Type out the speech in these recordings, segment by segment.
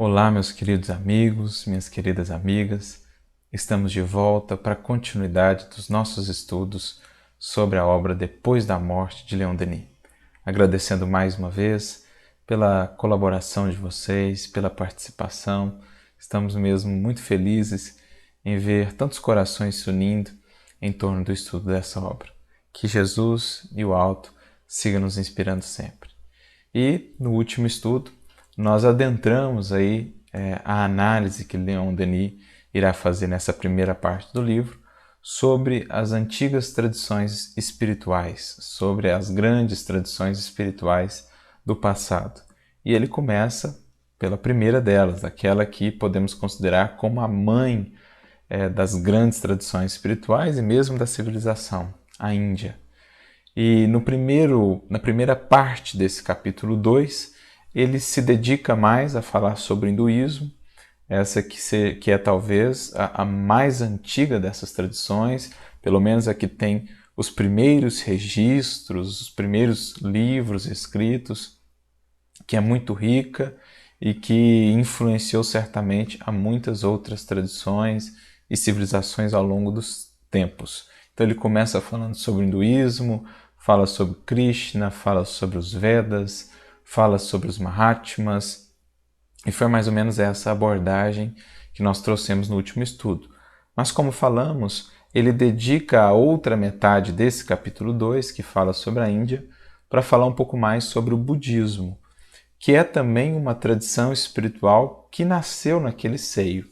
Olá, meus queridos amigos, minhas queridas amigas. Estamos de volta para a continuidade dos nossos estudos sobre a obra Depois da Morte de Leon Denis. Agradecendo mais uma vez pela colaboração de vocês, pela participação. Estamos mesmo muito felizes em ver tantos corações se unindo em torno do estudo dessa obra. Que Jesus e o alto sigam nos inspirando sempre. E no último estudo, nós adentramos aí a análise que Leon Denis irá fazer nessa primeira parte do livro sobre as antigas tradições espirituais, sobre as grandes tradições espirituais do passado. E ele começa pela primeira delas, aquela que podemos considerar como a mãe das grandes tradições espirituais e mesmo da civilização, a Índia. E na primeira parte desse capítulo 2, ele se dedica mais a falar sobre o hinduísmo, essa que é talvez a mais antiga dessas tradições, pelo menos a que tem os primeiros registros, os primeiros livros escritos, que é muito rica e que influenciou certamente a muitas outras tradições e civilizações ao longo dos tempos. Então ele começa falando sobre o hinduísmo, fala sobre Krishna, fala sobre os Vedas, fala sobre os Mahatmas, e foi mais ou menos essa abordagem que nós trouxemos no último estudo. Mas como falamos, ele dedica a outra metade desse capítulo 2, que fala sobre a Índia, para falar um pouco mais sobre o budismo, que é também uma tradição espiritual que nasceu naquele seio,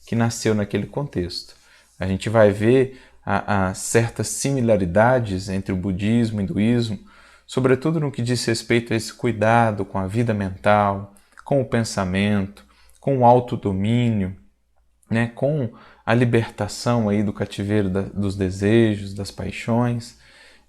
que nasceu naquele contexto. A gente vai ver certas similaridades entre o budismo e o hinduísmo, sobretudo no que diz respeito a esse cuidado com a vida mental, com o pensamento, com o autodomínio, né, com a libertação aí do cativeiro dos desejos, das paixões.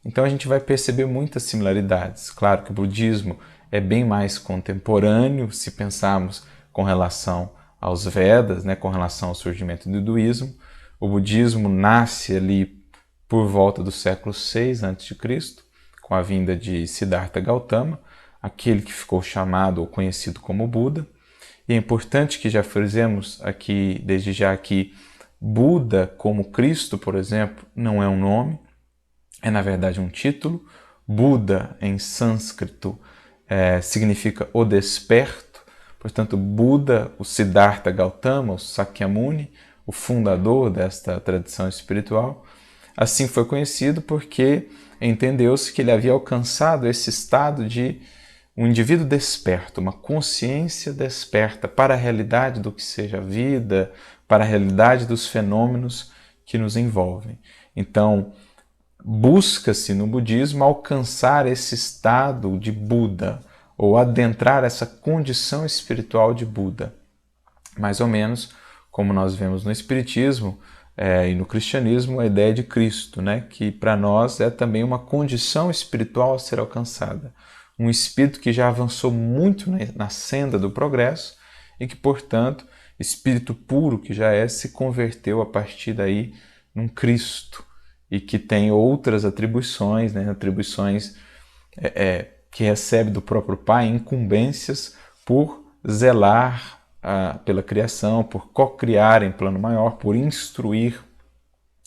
Então a gente vai perceber muitas similaridades. Claro que o budismo é bem mais contemporâneo, se pensarmos com relação aos Vedas, né, com relação ao surgimento do hinduísmo. O budismo nasce ali por volta do século VI a.C., com a vinda de Siddhartha Gautama, aquele que ficou chamado ou conhecido como Buda. E é importante que já frisemos aqui, desde já, que Buda, como Cristo, por exemplo, não é um nome, é na verdade um título. Buda, em sânscrito, significa o desperto. Portanto, Buda, o Siddhartha Gautama, o Sakyamuni, o fundador desta tradição espiritual, assim foi conhecido porque entendeu-se que ele havia alcançado esse estado de um indivíduo desperto, uma consciência desperta para a realidade do que seja a vida, para a realidade dos fenômenos que nos envolvem. Então, busca-se no budismo alcançar esse estado de Buda, ou adentrar essa condição espiritual de Buda. Mais ou menos como nós vemos no Espiritismo e no Cristianismo, a ideia de Cristo, né? Que para nós é também uma condição espiritual a ser alcançada. Um espírito que já avançou muito na senda do progresso e que, portanto, espírito puro que já é, se converteu a partir daí num Cristo e que tem outras atribuições, né? Atribuições que recebe do próprio Pai, incumbências por zelar pela criação, por co-criar em plano maior, por instruir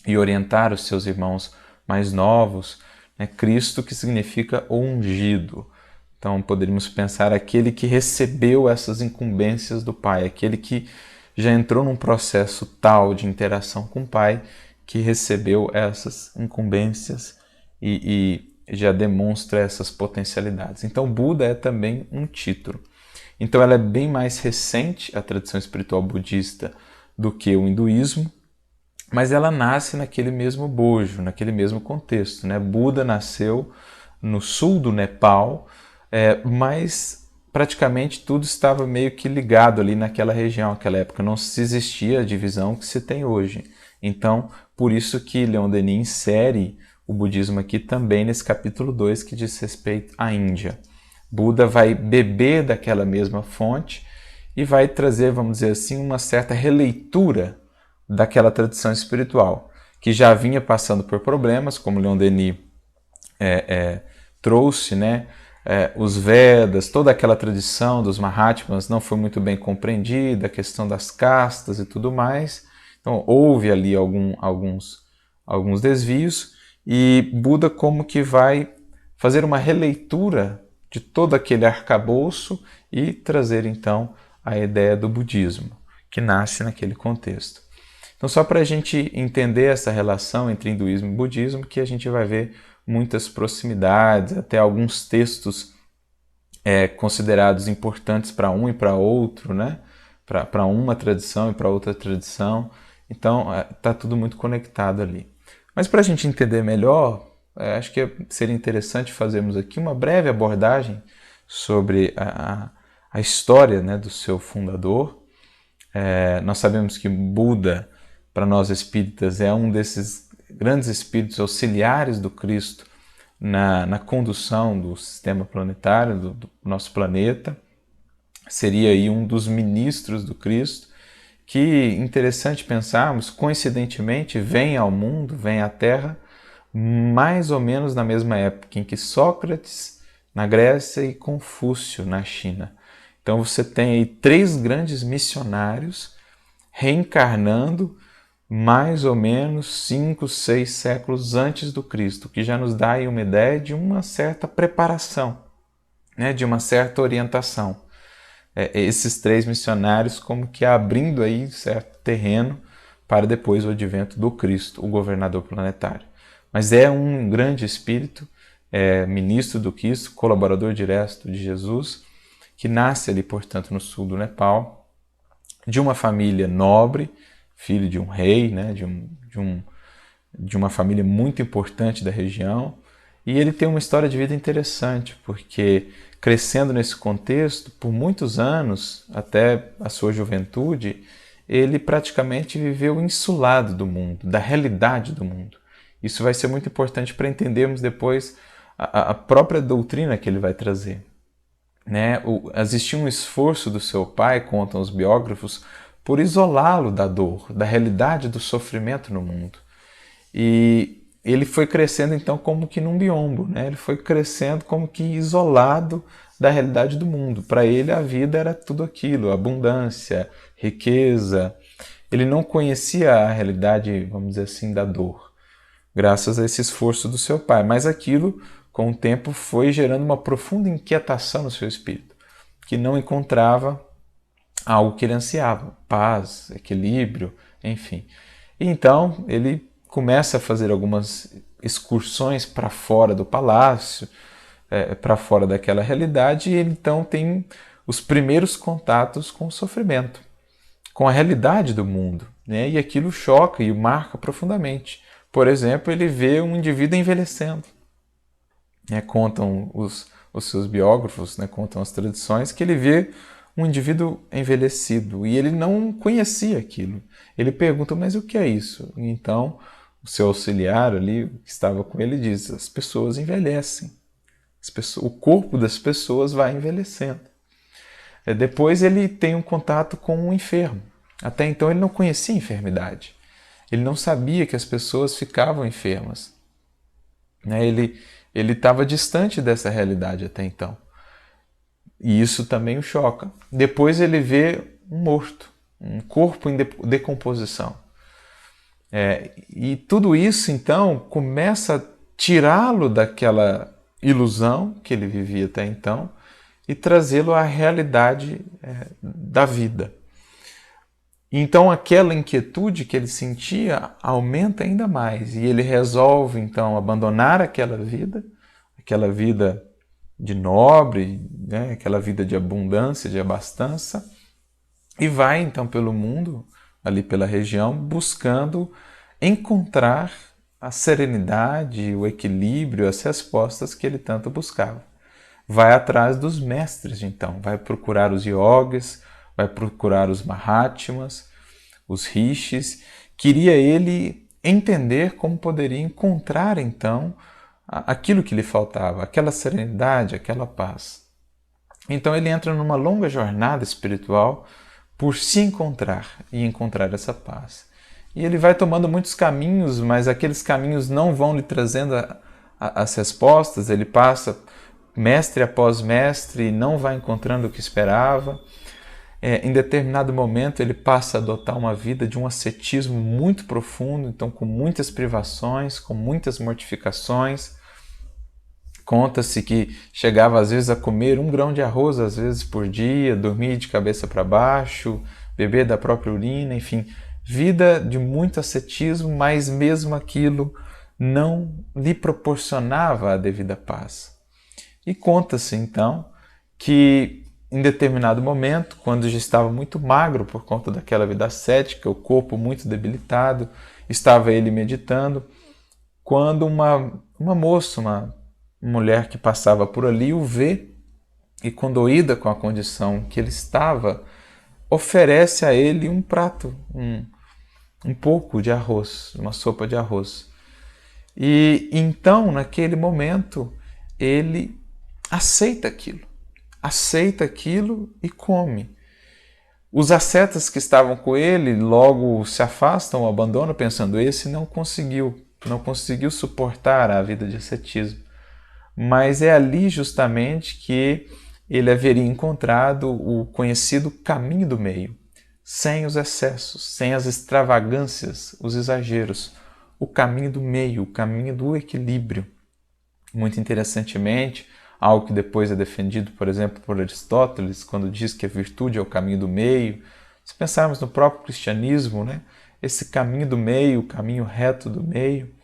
e orientar os seus irmãos mais novos. Né? Cristo, que significa o ungido. Então poderíamos pensar aquele que recebeu essas incumbências do Pai, aquele que já entrou num processo tal de interação com o Pai, que recebeu essas incumbências e já demonstra essas potencialidades. Então Buda é também um título. Então ela é bem mais recente, a tradição espiritual budista, do que o hinduísmo, mas ela nasce naquele mesmo bojo, naquele mesmo contexto. Né? Buda nasceu no sul do Nepal, mas praticamente tudo estava meio que ligado ali naquela região, naquela época. Não se existia a divisão que se tem hoje. Então, por isso que Leon Denis insere o budismo aqui também nesse capítulo 2 que diz respeito à Índia. Buda vai beber daquela mesma fonte e vai trazer, vamos dizer assim, uma certa releitura daquela tradição espiritual, que já vinha passando por problemas, como Leon Denis trouxe, né, os Vedas, toda aquela tradição dos Mahatmas não foi muito bem compreendida, a questão das castas e tudo mais. Então houve ali alguns desvios e Buda como que vai fazer uma releitura de todo aquele arcabouço e trazer então a ideia do budismo, que nasce naquele contexto. Então só para a gente entender essa relação entre hinduísmo e budismo que a gente vai ver muitas proximidades, até alguns textos considerados importantes para um e para outro, né? Para uma tradição e para outra tradição. Então está tudo muito conectado ali. Mas para a gente entender melhor, acho que seria interessante fazermos aqui uma breve abordagem sobre a história, né, do seu fundador. Nós sabemos que Buda, para nós espíritas, é um desses grandes espíritos auxiliares do Cristo na condução do sistema planetário, do nosso planeta. Seria aí um dos ministros do Cristo, que, interessante pensarmos, coincidentemente vem ao mundo, vem à Terra, mais ou menos na mesma época em que Sócrates na Grécia e Confúcio na China. Então você tem aí 3 grandes missionários reencarnando mais ou menos 5, 6 séculos antes do Cristo, que já nos dá aí uma ideia de uma certa preparação, né, de uma certa orientação. Esses 3 missionários como que abrindo aí certo terreno para depois o advento do Cristo, o governador planetário. Mas é um grande espírito, ministro do Cristo, colaborador direto de Jesus, que nasce ali, portanto, no sul do Nepal, de uma família nobre, filho de um rei, né, de uma família muito importante da região, e ele tem uma história de vida interessante, porque crescendo nesse contexto, por muitos anos, até a sua juventude, ele praticamente viveu insulado do mundo, da realidade do mundo. Isso vai ser muito importante para entendermos depois a própria doutrina que ele vai trazer. Né? Existia um esforço do seu pai, contam os biógrafos, por isolá-lo da dor, da realidade do sofrimento no mundo. E ele foi crescendo então como que num biombo, né? Ele foi crescendo como que isolado da realidade do mundo. Para ele a vida era tudo aquilo, abundância, riqueza. Ele não conhecia a realidade, vamos dizer assim, da dor, graças a esse esforço do seu pai. Mas aquilo, com o tempo, foi gerando uma profunda inquietação no seu espírito, que não encontrava algo que ele ansiava, paz, equilíbrio, enfim. E então ele começa a fazer algumas excursões para fora do palácio, para fora daquela realidade, e ele então tem os primeiros contatos com o sofrimento, com a realidade do mundo, né? E aquilo choca e o marca profundamente. Por exemplo, ele vê um indivíduo envelhecendo. Contam os seus biógrafos, né? Contam as tradições, que ele vê um indivíduo envelhecido e ele não conhecia aquilo. Ele pergunta, mas o que é isso? E então o seu auxiliar ali, que estava com ele, diz, as pessoas envelhecem. O corpo das pessoas vai envelhecendo. Depois ele tem um contato com um enfermo. Até então ele não conhecia a enfermidade. Ele não sabia que as pessoas ficavam enfermas. Ele estava distante dessa realidade até então. E isso também o choca. Depois ele vê um morto, um corpo em decomposição. E tudo isso, então, começa a tirá-lo daquela ilusão que ele vivia até então e trazê-lo à realidade da vida. Então aquela inquietude que ele sentia aumenta ainda mais e ele resolve então abandonar aquela vida de nobre, né, aquela vida de abundância, de abastança, e vai então pelo mundo, ali pela região, buscando encontrar a serenidade, o equilíbrio, as respostas que ele tanto buscava. Vai atrás dos mestres, então, vai procurar os yogis, vai procurar os mahatmas, os rishis. Queria ele entender como poderia encontrar, então, aquilo que lhe faltava, aquela serenidade, aquela paz. Então ele entra numa longa jornada espiritual por se encontrar e encontrar essa paz. E ele vai tomando muitos caminhos, mas aqueles caminhos não vão lhe trazendo as respostas. Ele passa mestre após mestre e não vai encontrando o que esperava. Em determinado momento ele passa a adotar uma vida de um ascetismo muito profundo, então com muitas privações, com muitas mortificações. Conta-se que chegava às vezes a comer 1 grão de arroz às vezes por dia, dormir de cabeça para baixo, beber da própria urina, enfim, vida de muito ascetismo, mas mesmo aquilo não lhe proporcionava a devida paz. E conta-se então que em determinado momento, quando já estava muito magro por conta daquela vida ascética, o corpo muito debilitado, estava ele meditando, quando uma moça, uma mulher que passava por ali, o vê e, condoída com a condição que ele estava, oferece a ele um prato, um pouco de arroz, uma sopa de arroz. E então, naquele momento, ele aceita aquilo e come. Os ascetas que estavam com ele logo se afastam, o abandonam, pensando, esse não conseguiu suportar a vida de ascetismo. Mas é ali justamente que ele haveria encontrado o conhecido caminho do meio, sem os excessos, sem as extravagâncias, os exageros, o caminho do meio, o caminho do equilíbrio. Muito interessantemente, algo que depois é defendido, por exemplo, por Aristóteles, quando diz que a virtude é o caminho do meio. Se pensarmos no próprio cristianismo, né, esse caminho do meio, o caminho reto do meio,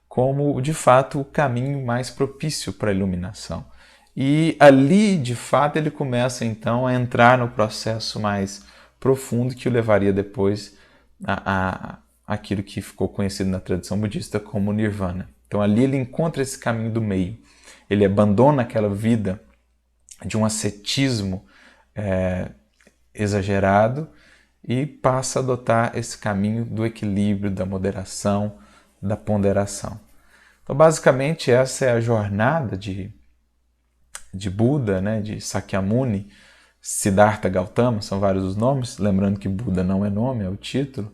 como de fato o caminho mais propício para a iluminação. E ali, de fato, ele começa então a entrar no processo mais profundo que o levaria depois a aquilo que ficou conhecido na tradição budista como Nirvana. Então ali ele encontra esse caminho do meio. Ele abandona aquela vida de um ascetismo exagerado e passa a adotar esse caminho do equilíbrio, da moderação, da ponderação. Então, basicamente, essa é a jornada de Buda, né, de Sakyamuni, Siddhartha Gautama, são vários os nomes, lembrando que Buda não é nome, é o título,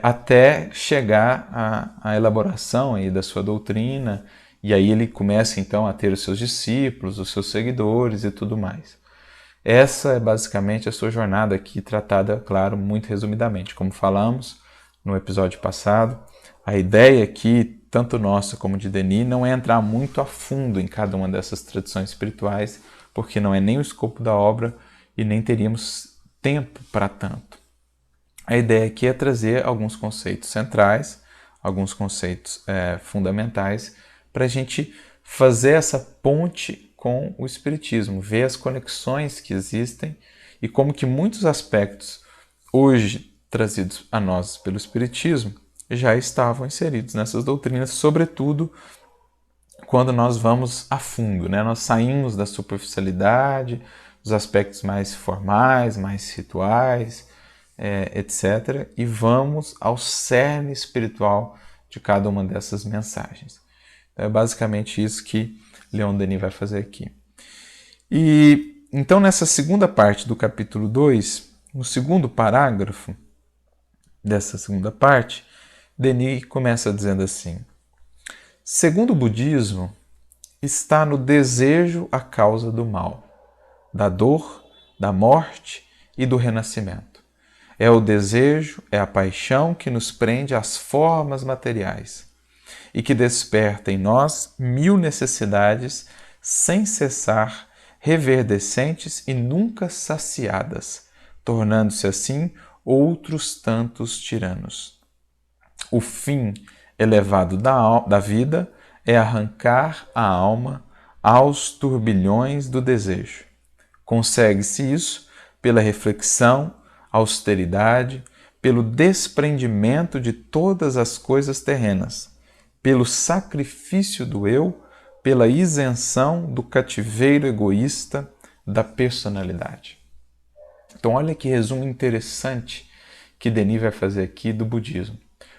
até chegar à elaboração aí da sua doutrina, e aí ele começa então a ter os seus discípulos, os seus seguidores e tudo mais. Essa é basicamente a sua jornada aqui, tratada, claro, muito resumidamente. Como falamos no episódio passado, a ideia aqui, tanto nossa como de Denis, não é entrar muito a fundo em cada uma dessas tradições espirituais, porque não é nem o escopo da obra e nem teríamos tempo para tanto. A ideia aqui é trazer alguns conceitos centrais, alguns conceitos fundamentais, para a gente fazer essa ponte com o Espiritismo, ver as conexões que existem e como que muitos aspectos hoje trazidos a nós pelo Espiritismo já estavam inseridos nessas doutrinas, sobretudo quando nós vamos a fundo, né? Nós saímos da superficialidade, dos aspectos mais formais, mais rituais, etc., e vamos ao cerne espiritual de cada uma dessas mensagens. Então, é basicamente isso que Leon Denis vai fazer aqui. E então, nessa segunda parte do capítulo 2, no segundo parágrafo dessa segunda parte, Denis começa dizendo assim: segundo o budismo, está no desejo a causa do mal, da dor, da morte e do renascimento. É o desejo, é a paixão que nos prende às formas materiais e que desperta em nós 1000 necessidades sem cessar, reverdecentes e nunca saciadas, tornando-se assim outros tantos tiranos. O fim elevado da vida é arrancar a alma aos turbilhões do desejo. Consegue-se isso pela reflexão, austeridade, pelo desprendimento de todas as coisas terrenas, pelo sacrifício do eu, pela isenção do cativeiro egoísta da personalidade. Então, olha que resumo interessante que Denis vai fazer aqui do budismo,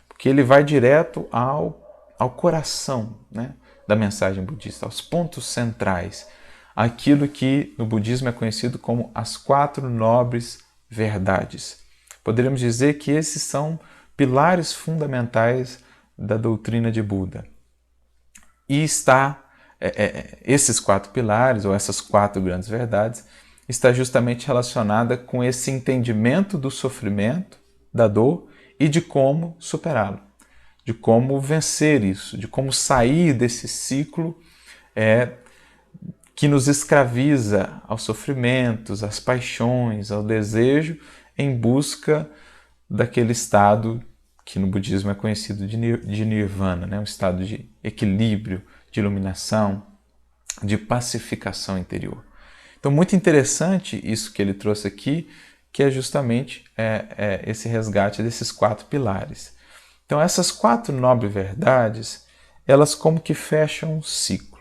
porque ele vai direto ao coração, né, da mensagem budista, aos pontos centrais, aquilo que no budismo é conhecido como as 4 nobres verdades. Poderíamos dizer que esses são pilares fundamentais da doutrina de Buda. E está esses 4 pilares, ou essas 4 grandes verdades, está justamente relacionada com esse entendimento do sofrimento, da dor e de como superá-lo, de como vencer isso, de como sair desse ciclo que nos escraviza aos sofrimentos, às paixões, ao desejo, em busca daquele estado que no budismo é conhecido de nirvana, né? Um estado de equilíbrio, de iluminação, de pacificação interior. Então, muito interessante isso que ele trouxe aqui, que é justamente esse resgate desses 4 pilares. Então, essas 4 nobres verdades, elas como que fecham um ciclo.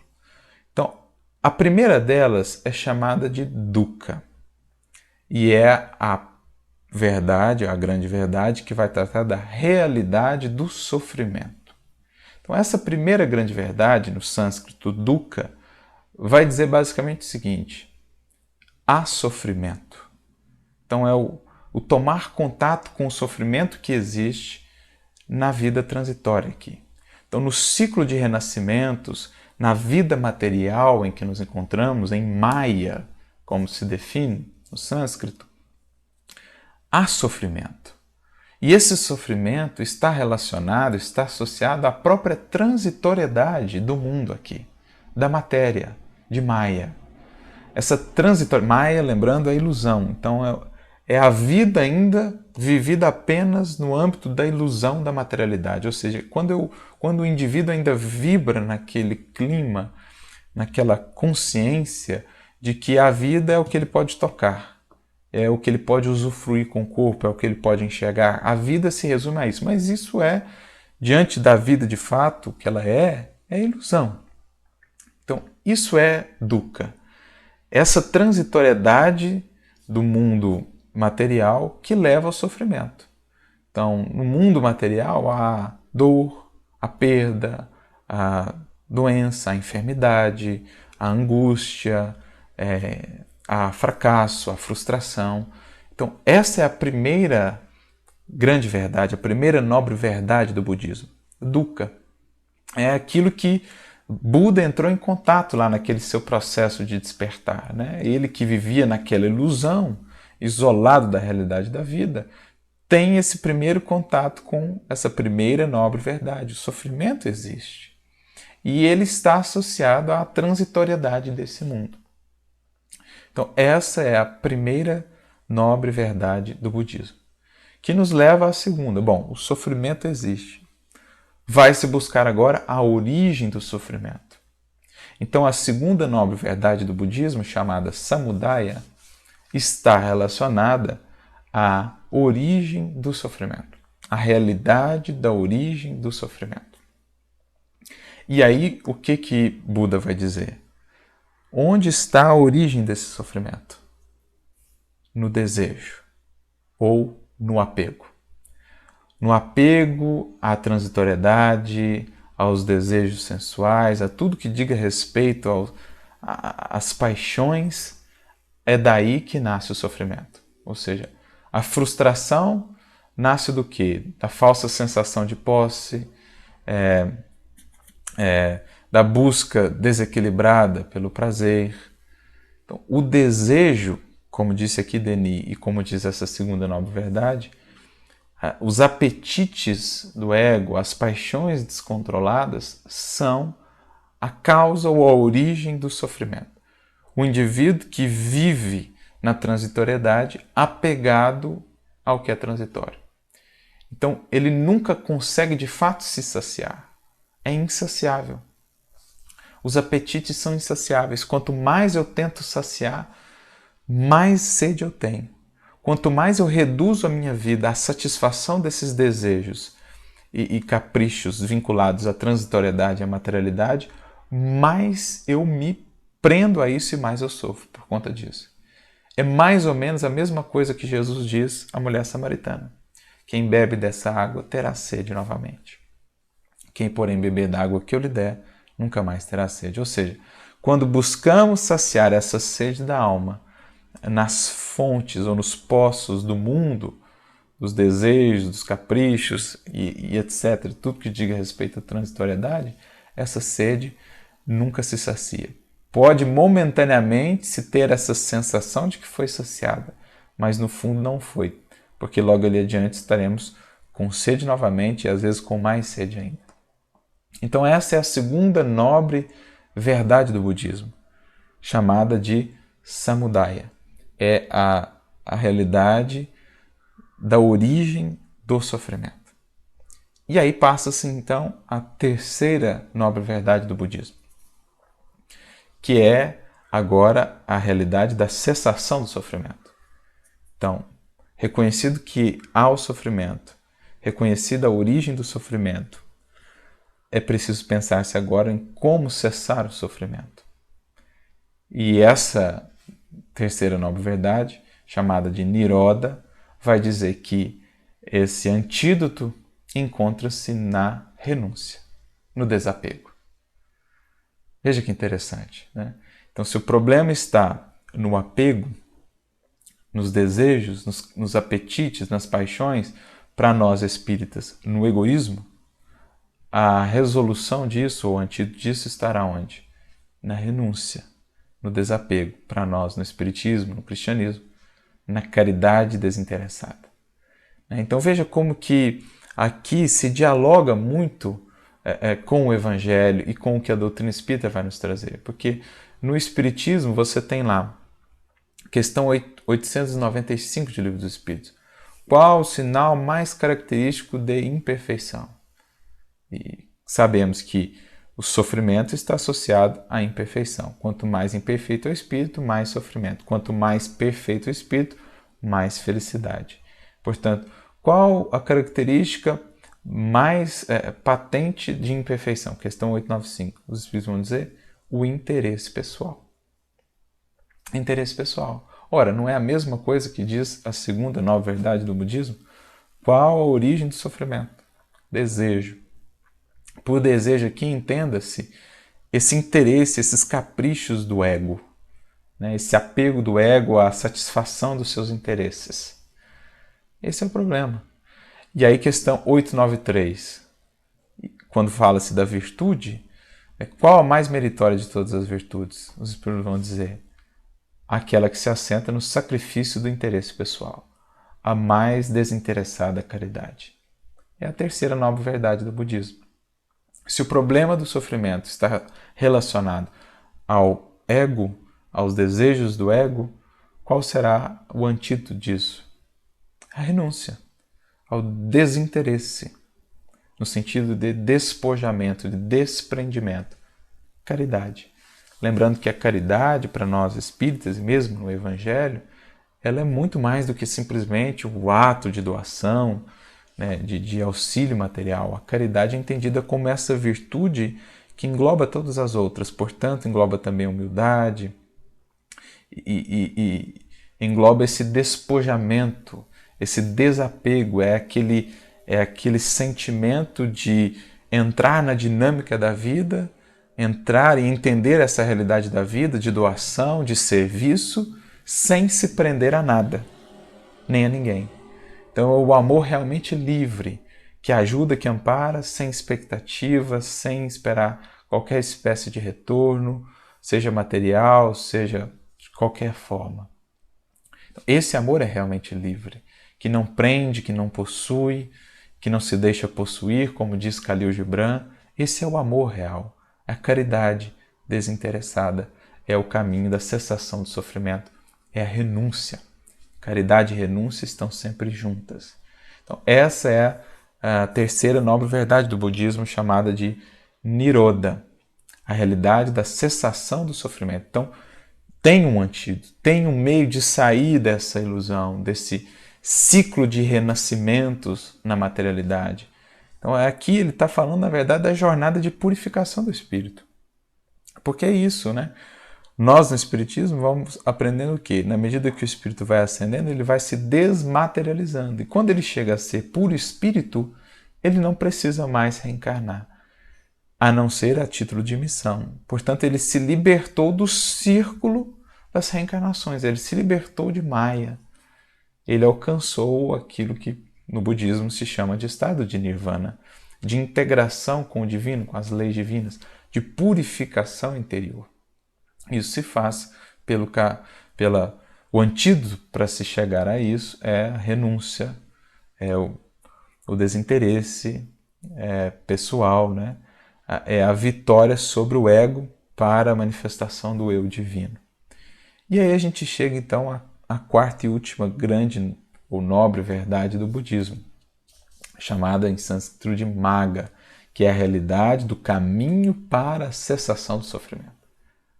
Então, a primeira delas é chamada de dukkha, e é a verdade, a grande verdade, que vai tratar da realidade do sofrimento. Então, essa primeira grande verdade, no sânscrito dukkha, vai dizer basicamente o seguinte: há sofrimento. Então, é o tomar contato com o sofrimento que existe na vida transitória aqui. Então, no ciclo de renascimentos, na vida material em que nos encontramos, em Maya, como se define no sânscrito, há sofrimento. E esse sofrimento está relacionado, está associado à própria transitoriedade do mundo aqui, da matéria, de Maya. Essa transitória, Maya, lembrando, é a ilusão. Então, é a vida ainda vivida apenas no âmbito da ilusão da materialidade. Ou seja, quando o indivíduo ainda vibra naquele clima, naquela consciência de que a vida é o que ele pode tocar, é o que ele pode usufruir com o corpo, é o que ele pode enxergar. A vida se resume a isso, mas isso diante da vida de fato, que ela é ilusão. Então, isso é dukkha. Essa transitoriedade do mundo material que leva ao sofrimento. Então, no mundo material há dor, a perda, a doença, a enfermidade, a angústia, a fracasso, a frustração. Então, essa é a primeira grande verdade, a primeira nobre verdade do budismo. Dukkha. É aquilo que Buda entrou em contato lá naquele seu processo de despertar, né? Ele que vivia naquela ilusão, isolado da realidade da vida, tem esse primeiro contato com essa primeira nobre verdade. O sofrimento existe. E ele está associado à transitoriedade desse mundo. Então, essa é a primeira nobre verdade do budismo, que nos leva à segunda. Bom, o sofrimento existe. Vai-se buscar agora a origem do sofrimento. Então, a segunda nobre verdade do budismo, chamada Samudaya, está relacionada à origem do sofrimento, à realidade da origem do sofrimento. E aí, o que Buda vai dizer? Onde está a origem desse sofrimento? No desejo ou no apego. No apego à transitoriedade, aos desejos sensuais, a tudo que diga respeito às paixões, é daí que nasce o sofrimento. Ou seja, a frustração nasce do quê? Da falsa sensação de posse, da busca desequilibrada pelo prazer. Então, o desejo, como disse aqui Denis e como diz essa segunda nobre verdade, os apetites do ego, as paixões descontroladas são a causa ou a origem do sofrimento. O indivíduo que vive na transitoriedade apegado ao que é transitório. Então, ele nunca consegue de fato se saciar. É insaciável. Os apetites são insaciáveis. Quanto mais eu tento saciar, mais sede eu tenho. Quanto mais eu reduzo a minha vida à satisfação desses desejos e caprichos vinculados à transitoriedade e à materialidade, mais eu me prendo a isso e mais eu sofro por conta disso. É mais ou menos a mesma coisa que Jesus diz à mulher samaritana. Quem bebe dessa água terá sede novamente. Quem, porém, beber da água que eu lhe der, nunca mais terá sede. Ou seja, quando buscamos saciar essa sede da alma nas fontes ou nos poços do mundo, dos desejos, dos caprichos e etc., tudo que diga respeito à transitoriedade, essa sede nunca se sacia. Pode momentaneamente se ter essa sensação de que foi saciada, mas no fundo não foi, porque logo ali adiante estaremos com sede novamente e às vezes com mais sede ainda. Então essa é a segunda nobre verdade do budismo, chamada de samudaya. É a realidade da origem do sofrimento. E aí passa-se então a terceira nobre verdade do budismo, que é agora a realidade da cessação do sofrimento. Então, reconhecido que há o sofrimento, reconhecida a origem do sofrimento, é preciso pensar-se agora em como cessar o sofrimento. E essa terceira nobre verdade, chamada de Niroda, vai dizer que esse antídoto encontra-se na renúncia, no desapego. Veja que interessante, né? Então, se o problema está no apego, nos desejos, nos apetites, nas paixões, para nós espíritas, no egoísmo, a resolução disso, ou o antídoto disso, estará onde? Na renúncia, no desapego. Para nós, no espiritismo, no cristianismo, na caridade desinteressada. Então veja como que aqui se dialoga muito com o Evangelho e com o que a doutrina espírita vai nos trazer. Porque no Espiritismo você tem lá, questão 895 de Livro dos Espíritos. Qual o sinal mais característico de imperfeição? E sabemos que o sofrimento está associado à imperfeição. Quanto mais imperfeito é o espírito, mais sofrimento. Quanto mais perfeito o espírito, mais felicidade. Portanto, qual a característica mais patente de imperfeição? Questão 895. Os espíritos vão dizer o interesse pessoal. Interesse pessoal. Ora, não é a mesma coisa que diz a segunda nova verdade do budismo? Qual a origem do sofrimento? Desejo. Por desejo aqui, entenda-se esse interesse, esses caprichos do ego, né? Esse apego do ego à satisfação dos seus interesses. Esse é o problema. E aí, questão 893, quando fala-se da virtude, qual a mais meritória de todas as virtudes? Os espíritos vão dizer, aquela que se assenta no sacrifício do interesse pessoal, a mais desinteressada caridade. É a terceira nobre verdade do budismo. Se o problema do sofrimento está relacionado ao ego, aos desejos do ego, qual será o antídoto disso? A renúncia, ao desinteresse, no sentido de despojamento, de desprendimento. Caridade. Lembrando que a caridade, para nós espíritas, e mesmo no Evangelho, ela é muito mais do que simplesmente o ato de doação, né, de auxílio material. A caridade é entendida como essa virtude que engloba todas as outras, portanto, engloba também a humildade e engloba esse despojamento, esse desapego, é aquele sentimento de entrar na dinâmica da vida, entrar e entender essa realidade da vida, de doação, de serviço, sem se prender a nada, nem a ninguém. Então, o amor realmente livre, que ajuda, que ampara, sem expectativas, sem esperar qualquer espécie de retorno, seja material, seja de qualquer forma. Então, esse amor é realmente livre, que não prende, que não possui, que não se deixa possuir, como diz Khalil Gibran. Esse é o amor real, a caridade desinteressada, é o caminho da cessação do sofrimento, é a renúncia. Caridade e renúncia estão sempre juntas. Então, essa é a terceira nobre verdade do budismo, chamada de Niroda, a realidade da cessação do sofrimento. Então, tem um antídoto, tem um meio de sair dessa ilusão, desse ciclo de renascimentos na materialidade. Então, aqui ele está falando, na verdade, da jornada de purificação do espírito. Porque é isso, né? Nós, no Espiritismo, vamos aprendendo o quê? Na medida que o espírito vai ascendendo, ele vai se desmaterializando. E quando ele chega a ser puro espírito, ele não precisa mais reencarnar, a não ser a título de missão. Portanto, ele se libertou do círculo das reencarnações, ele se libertou de Maya. Ele alcançou aquilo que no budismo se chama de estado de nirvana, de integração com o divino, com as leis divinas. de purificação interior. Isso se faz o antídoto para se chegar a isso é a renúncia, é o desinteresse pessoal, né? É a vitória sobre o ego para a manifestação do eu divino. E aí a gente chega então à quarta e última grande ou nobre verdade do budismo, chamada em sânscrito de Magga, que é a realidade do caminho para a cessação do sofrimento.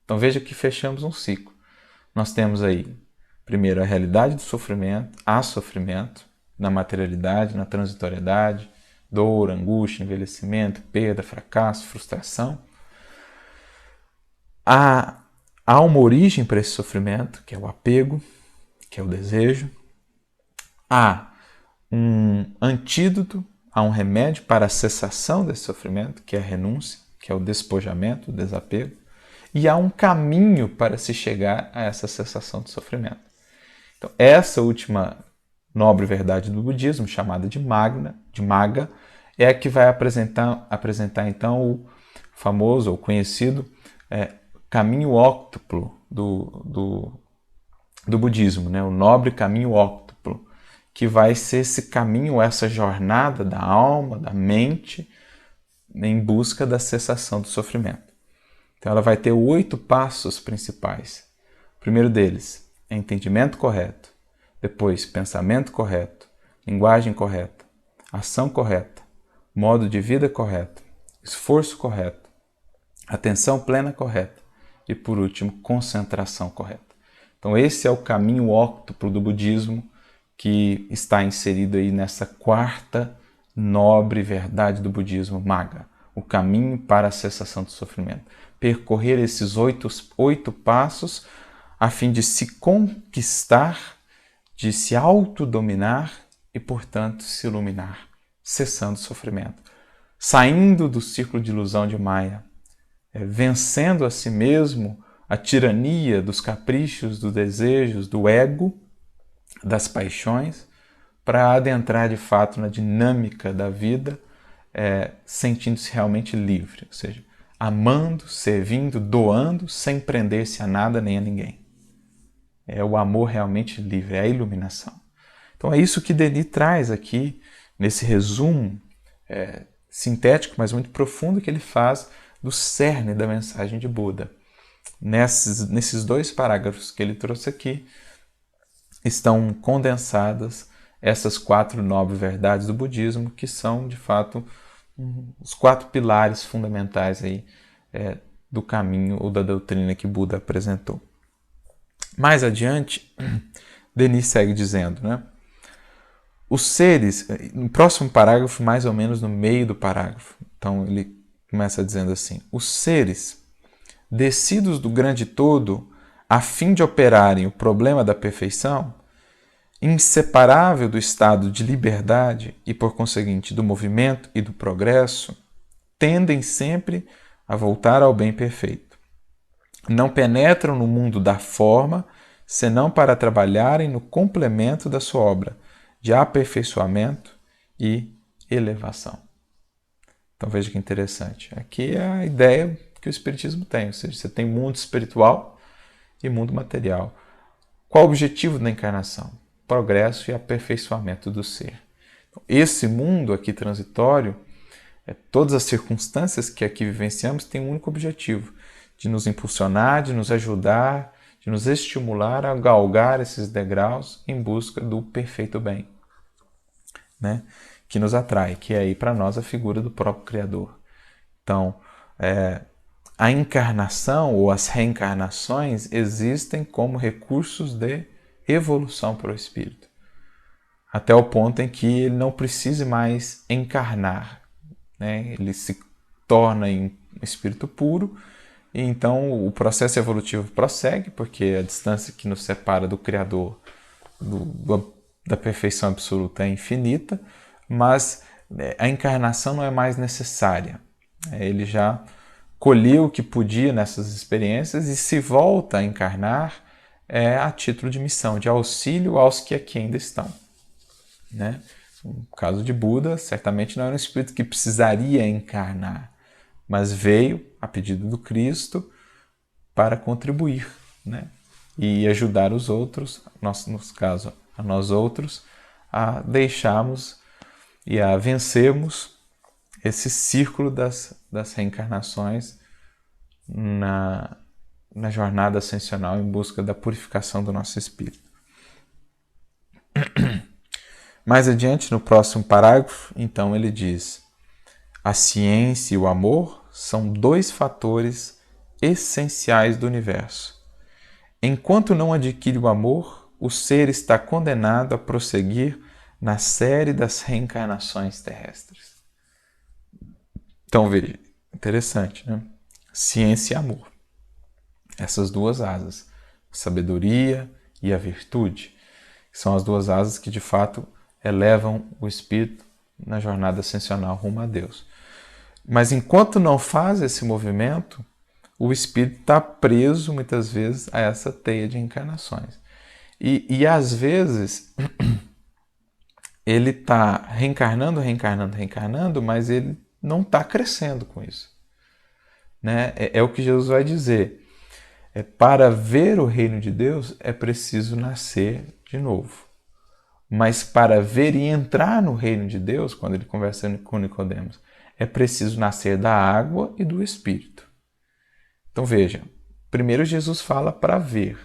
Então veja que fechamos um ciclo. Nós temos aí, primeiro, a realidade do sofrimento, há sofrimento na materialidade, na transitoriedade, dor, angústia, envelhecimento, perda, fracasso, frustração. Há uma origem para esse sofrimento, que é o apego, que é o desejo. Há um antídoto, há um remédio para a cessação desse sofrimento, que é a renúncia, que é o despojamento, o desapego. E há um caminho para se chegar a essa cessação do sofrimento. Então, essa última nobre verdade do budismo, chamada de Magga, é a que vai apresentar então o famoso ou conhecido caminho óctuplo do budismo, né? O nobre caminho óctuplo, que vai ser esse caminho, essa jornada da alma, da mente, em busca da cessação do sofrimento. Então ela vai ter 8 passos principais. O primeiro deles é entendimento correto, depois pensamento correto, linguagem correta, ação correta, modo de vida correto, esforço correto, atenção plena correta e, por último, concentração correta. Então esse é o caminho óctuplo do budismo que está inserido aí nessa quarta nobre verdade do budismo, Magga, o caminho para a cessação do sofrimento. Percorrer esses 8 passos a fim de se conquistar, de se autodominar e, portanto, se iluminar, cessando o sofrimento, saindo do círculo de ilusão de Maya, vencendo a si mesmo a tirania dos caprichos, dos desejos, do ego, das paixões, para adentrar de fato na dinâmica da vida, sentindo-se realmente livre, ou seja, amando, servindo, doando, sem prender-se a nada nem a ninguém. É o amor realmente livre, é a iluminação. Então é isso que Denis traz aqui, nesse resumo sintético, mas muito profundo que ele faz do cerne da mensagem de Buda. Nesses 2 parágrafos que ele trouxe aqui, estão condensadas essas 4 nobres verdades do budismo, que são, de fato, os 4 pilares fundamentais aí, do caminho ou da doutrina que Buda apresentou. Mais adiante, Denis segue dizendo, né? Os seres, no próximo parágrafo, mais ou menos no meio do parágrafo, então ele começa dizendo assim: os seres, descidos do grande todo, a fim de operarem o problema da perfeição, inseparável do estado de liberdade e, por conseguinte, do movimento e do progresso, tendem sempre a voltar ao bem perfeito. Não penetram no mundo da forma, senão para trabalharem no complemento da sua obra de aperfeiçoamento e elevação. Então veja que interessante. Aqui é a ideia que o Espiritismo tem, ou seja, você tem mundo espiritual e mundo material. Qual o objetivo da encarnação? Progresso e aperfeiçoamento do ser. Então, esse mundo aqui transitório, todas as circunstâncias que aqui vivenciamos têm um único objetivo, de nos impulsionar, de nos ajudar, de nos estimular a galgar esses degraus em busca do perfeito bem, né? Que nos atrai, que é aí para nós a figura do próprio Criador. Então, a encarnação ou as reencarnações existem como recursos de evolução para o espírito, até o ponto em que ele não precise mais encarnar, né? Ele se torna um espírito puro e então o processo evolutivo prossegue, porque a distância que nos separa do Criador, da perfeição absoluta, é infinita, mas a encarnação não é mais necessária. Ele já colheu o que podia nessas experiências e se volta a encarnar a título de missão, de auxílio aos que aqui ainda estão, né? No caso de Buda, certamente não era um espírito que precisaria encarnar, mas veio a pedido do Cristo para contribuir, né? E ajudar os outros, no caso, a nós outros, a deixarmos e a vencermos esse círculo das reencarnações na jornada ascensional em busca da purificação do nosso espírito. Mais adiante, no próximo parágrafo, então ele diz: a ciência e o amor são dois fatores essenciais do universo. Enquanto não adquire o amor, o ser está condenado a prosseguir na série das reencarnações terrestres. Então veja, interessante, né? Ciência e amor. Essas duas asas, a sabedoria e a virtude, são as duas asas que de fato elevam o espírito na jornada ascensional rumo a Deus. Mas enquanto não faz esse movimento, o espírito está preso muitas vezes a essa teia de encarnações. E às vezes ele está reencarnando, mas ele não está crescendo com isso. Né? É o que Jesus vai dizer. Para ver o reino de Deus é preciso nascer de novo. Mas para ver e entrar no reino de Deus, quando ele conversa com Nicodemos, é preciso nascer da água e do Espírito. Então veja, primeiro Jesus fala para ver.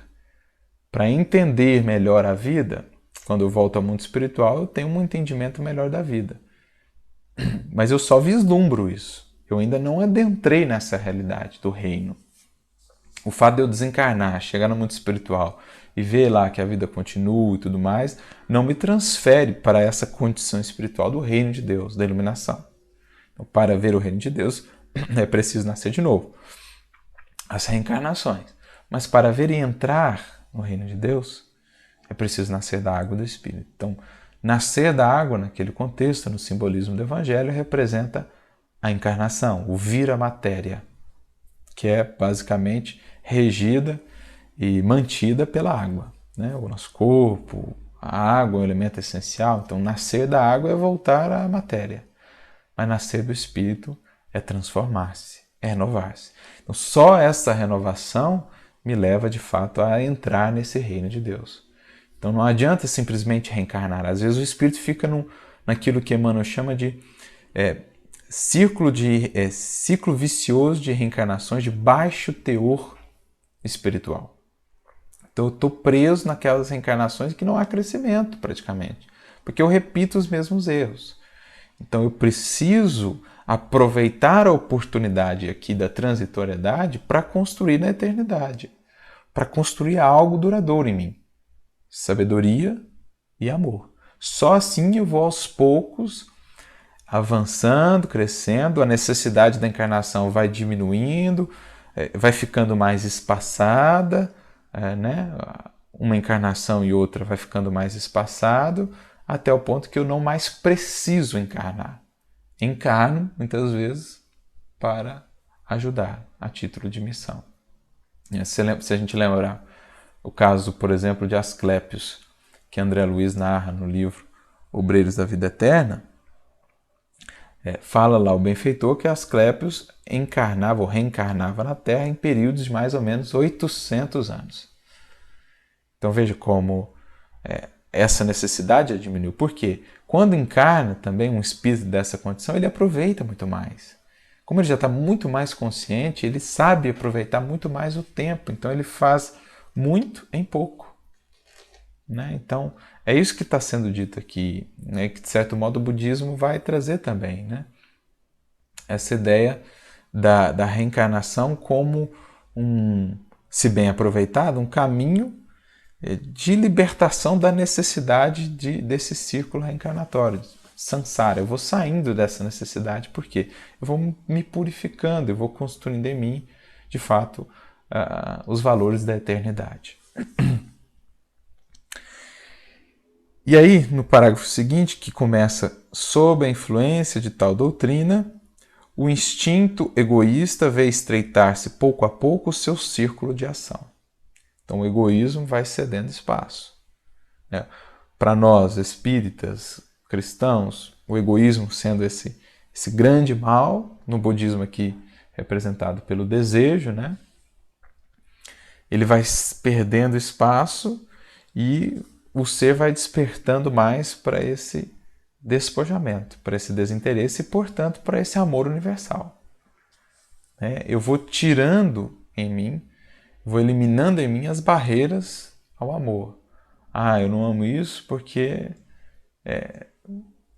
Para entender melhor a vida, quando eu volto ao mundo espiritual, eu tenho um entendimento melhor da vida. Mas eu só vislumbro isso. Eu ainda não adentrei nessa realidade do reino. O fato de eu desencarnar, chegar no mundo espiritual e ver lá que a vida continua e tudo mais, não me transfere para essa condição espiritual do reino de Deus, da iluminação. Então, para ver o reino de Deus, é preciso nascer de novo. As reencarnações. Mas para ver e entrar no reino de Deus, é preciso nascer da água e do Espírito. Então, nascer da água, naquele contexto, no simbolismo do Evangelho, representa a encarnação, o vir à matéria, que é basicamente regida e mantida pela água. Né? O nosso corpo, a água é um elemento essencial, então nascer da água é voltar à matéria. Mas nascer do Espírito é transformar-se, é renovar-se. Então só essa renovação me leva de fato a entrar nesse reino de Deus. Então não adianta simplesmente reencarnar. Às vezes o Espírito fica naquilo que Emmanuel chama de ciclo vicioso de reencarnações de baixo teor espiritual. Então eu estou preso naquelas reencarnações que não há crescimento praticamente, porque eu repito os mesmos erros. Então eu preciso aproveitar a oportunidade aqui da transitoriedade para construir na eternidade, para construir algo duradouro em mim. Sabedoria e amor. Só assim eu vou aos poucos avançando, crescendo, a necessidade da encarnação vai diminuindo, vai ficando mais espaçada, né? Uma encarnação e outra vai ficando mais espaçado, até o ponto que eu não mais preciso encarnar. Encarno, muitas vezes, para ajudar, a título de missão. Se a gente lembrar o caso, por exemplo, de Asclépios, que André Luiz narra no livro Obreiros da Vida Eterna, fala lá o benfeitor que Asclépios encarnava ou reencarnava na Terra em períodos de mais ou menos 800 anos. Então veja como essa necessidade diminuiu. Por quê? Quando encarna também um espírito dessa condição, ele aproveita muito mais. Como ele já está muito mais consciente, ele sabe aproveitar muito mais o tempo. Então ele faz muito em pouco. Né? Então é isso que está sendo dito aqui, né? Que de certo modo o budismo vai trazer também. Né? Essa ideia da reencarnação como se bem aproveitado, um caminho de libertação da necessidade desse círculo reencarnatório, samsara. Eu vou saindo dessa necessidade porque eu vou me purificando, eu vou construindo em mim, de fato, os valores da eternidade. E aí, no parágrafo seguinte, que começa sob a influência de tal doutrina, o instinto egoísta vê estreitar-se pouco a pouco o seu círculo de ação. Então o egoísmo vai cedendo espaço. Para nós, espíritas, cristãos, o egoísmo sendo esse grande mal, no budismo aqui representado pelo desejo, né? Ele vai perdendo espaço e o ser vai despertando mais para esse despojamento, para esse desinteresse e, portanto, para esse amor universal. Eu vou tirando em mim, vou eliminando em mim as barreiras ao amor. Eu não amo isso porque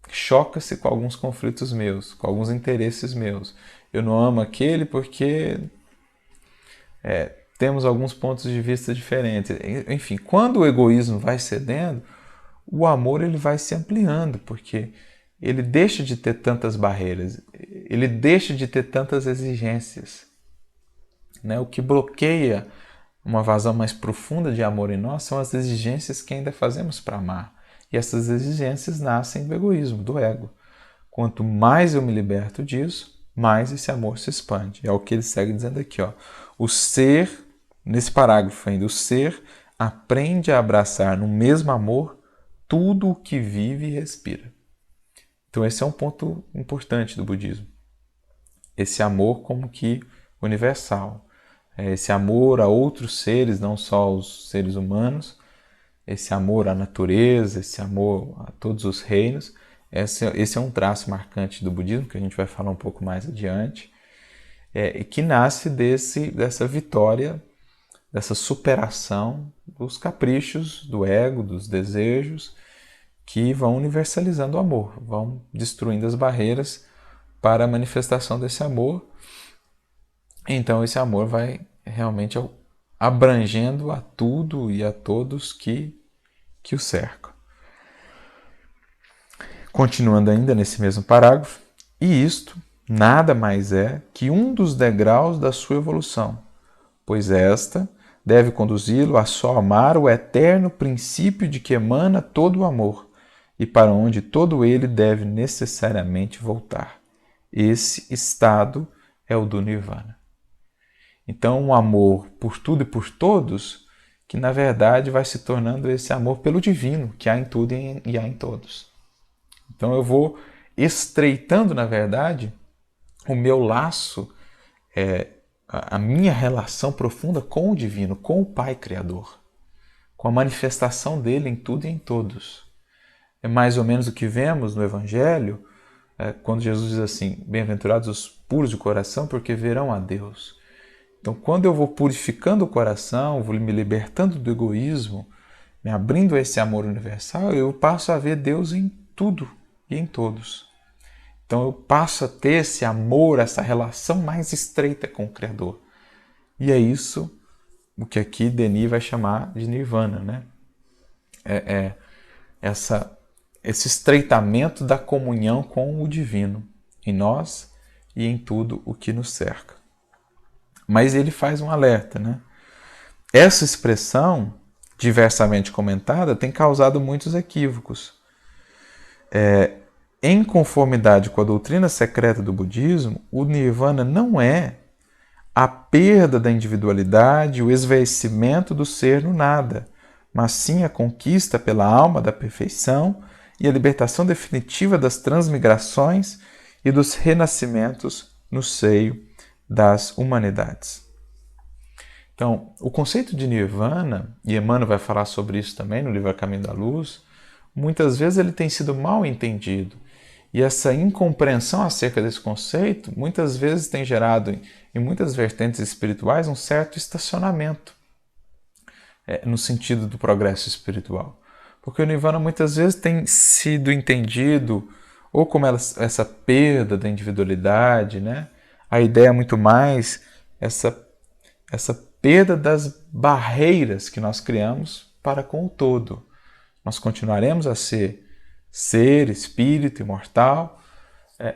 choca-se com alguns conflitos meus, com alguns interesses meus. Eu não amo aquele porque temos alguns pontos de vista diferentes. Enfim, quando o egoísmo vai cedendo, o amor ele vai se ampliando, porque ele deixa de ter tantas barreiras, ele deixa de ter tantas exigências. O que bloqueia uma vazão mais profunda de amor em nós são as exigências que ainda fazemos para amar. E essas exigências nascem do egoísmo, do ego. Quanto mais eu me liberto disso, mais esse amor se expande. É o que ele segue dizendo aqui. O ser, nesse parágrafo ainda, o ser aprende a abraçar no mesmo amor tudo o que vive e respira. Então esse é um ponto importante do budismo. Esse amor como que universal. Esse amor a outros seres, não só aos seres humanos, esse amor à natureza, esse amor a todos os reinos. Esse é um traço marcante do budismo, que a gente vai falar um pouco mais adiante, e que nasce dessa vitória, dessa superação dos caprichos do ego, dos desejos, que vão universalizando o amor, vão destruindo as barreiras para a manifestação desse amor. Então esse amor vai realmente abrangendo a tudo e a todos que o cercam. Continuando ainda nesse mesmo parágrafo, e isto nada mais é que um dos degraus da sua evolução, pois esta deve conduzi-lo a só amar o eterno princípio de que emana todo o amor e para onde todo ele deve necessariamente voltar. Esse estado é o do Nirvana. Então, um amor por tudo e por todos, que na verdade vai se tornando esse amor pelo divino, que há em tudo e há em todos. Então eu vou estreitando, na verdade, o meu laço, a minha relação profunda com o divino, com o Pai Criador, com a manifestação dele em tudo e em todos. É mais ou menos o que vemos no Evangelho, quando Jesus diz assim, bem-aventurados os puros de coração, porque verão a Deus. Então, quando eu vou purificando o coração, vou me libertando do egoísmo, me abrindo a esse amor universal, eu passo a ver Deus em tudo e em todos. Então, eu passo a ter esse amor, essa relação mais estreita com o Criador. E é isso o que aqui Denis vai chamar de Nirvana, né? Esse estreitamento da comunhão com o divino, em nós e em tudo o que nos cerca. Mas ele faz um alerta, né? Essa expressão, diversamente comentada, tem causado muitos equívocos. Em conformidade com a doutrina secreta do budismo, o Nirvana não é a perda da individualidade, o esvaecimento do ser no nada, mas sim a conquista pela alma da perfeição e a libertação definitiva das transmigrações e dos renascimentos no seio das humanidades. Então, o conceito de Nirvana, e Emmanuel vai falar sobre isso também no livro A Caminho da Luz, muitas vezes ele tem sido mal entendido. E essa incompreensão acerca desse conceito, muitas vezes tem gerado, em muitas vertentes espirituais, um certo estacionamento no sentido do progresso espiritual. Porque o Nirvana muitas vezes tem sido entendido ou como essa perda da individualidade, né? A ideia é muito mais essa perda das barreiras que nós criamos para com o todo. Nós continuaremos a ser espírito, imortal,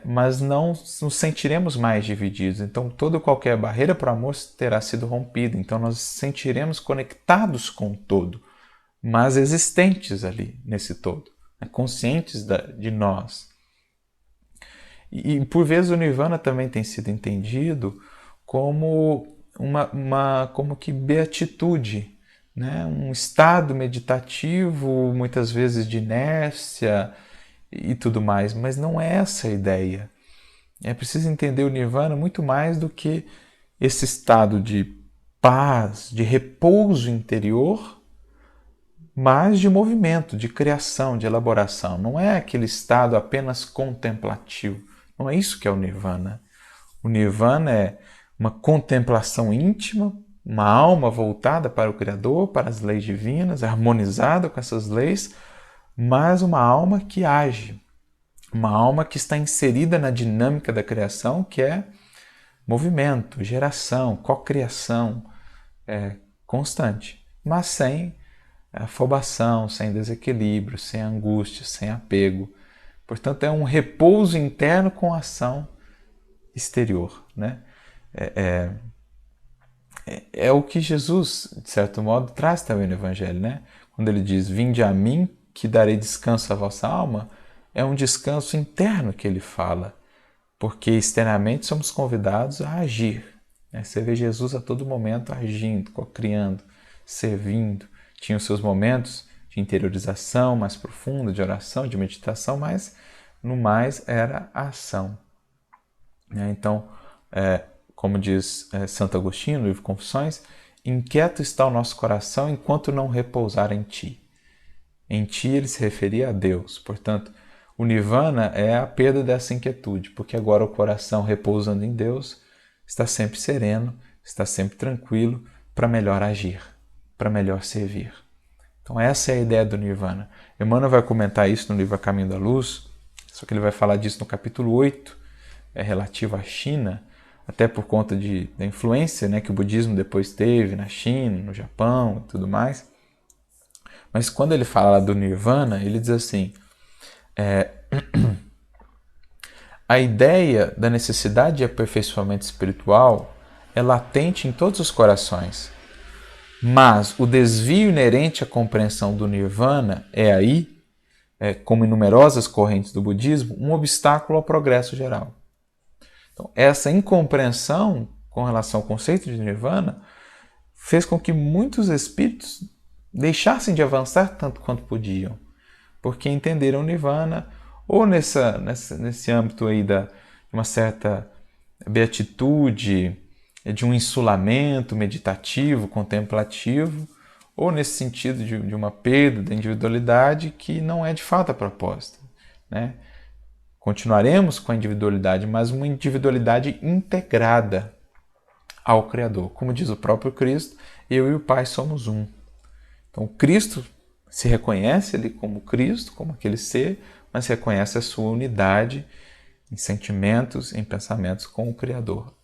mas não nos sentiremos mais divididos. Então, toda qualquer barreira para o amor terá sido rompida. Então, nós nos sentiremos conectados com o todo, mas existentes ali nesse todo, conscientes de nós. E por vezes o Nirvana também tem sido entendido como como que beatitude, né? Um estado meditativo, muitas vezes de inércia e tudo mais, mas não é essa a ideia. É preciso entender o Nirvana muito mais do que esse estado de paz, de repouso interior, mas de movimento, de criação, de elaboração. Não é aquele estado apenas contemplativo. Não é isso que é o Nirvana. O Nirvana é uma contemplação íntima, uma alma voltada para o Criador, para as leis divinas, harmonizada com essas leis, mas uma alma que age, uma alma que está inserida na dinâmica da criação, que é movimento, geração, cocriação constante, mas sem afobação, sem desequilíbrio, sem angústia, sem apego. Portanto, é um repouso interno com ação exterior, né? É o que Jesus, de certo modo, traz também no Evangelho, né? Quando ele diz, vinde a mim que darei descanso à vossa alma, é um descanso interno que ele fala, porque externamente somos convidados a agir. Né? Você vê Jesus a todo momento agindo, cocriando, servindo. Tinha os seus momentos de interiorização mais profunda, de oração, de meditação, mas no mais era a ação. Então, como diz Santo Agostinho no livro Confissões, inquieto está o nosso coração enquanto não repousar em ti. Em ti ele se referia a Deus. Portanto, o Nirvana é a perda dessa inquietude, porque agora o coração repousando em Deus está sempre sereno, está sempre tranquilo para melhor agir, para melhor servir. Então essa é a ideia do Nirvana. Emmanuel vai comentar isso no livro A Caminho da Luz, só que ele vai falar disso no capítulo 8, relativo à China, até por conta da influência, né, que o budismo depois teve na China, no Japão e tudo mais. Mas quando ele fala do Nirvana, ele diz assim, a ideia da necessidade de aperfeiçoamento espiritual é latente em todos os corações, mas o desvio inerente à compreensão do Nirvana é aí, como em numerosas correntes do budismo, um obstáculo ao progresso geral. Então, essa incompreensão com relação ao conceito de Nirvana fez com que muitos espíritos deixassem de avançar tanto quanto podiam, porque entenderam o Nirvana ou nesse âmbito aí de uma certa beatitude, de um insulamento meditativo, contemplativo, ou nesse sentido de uma perda da individualidade que não é de fato a proposta, né? Continuaremos com a individualidade, mas uma individualidade integrada ao Criador. Como diz o próprio Cristo, eu e o Pai somos um. Então, Cristo se reconhece ali como Cristo, como aquele ser, mas reconhece a sua unidade em sentimentos, em pensamentos com o Criador.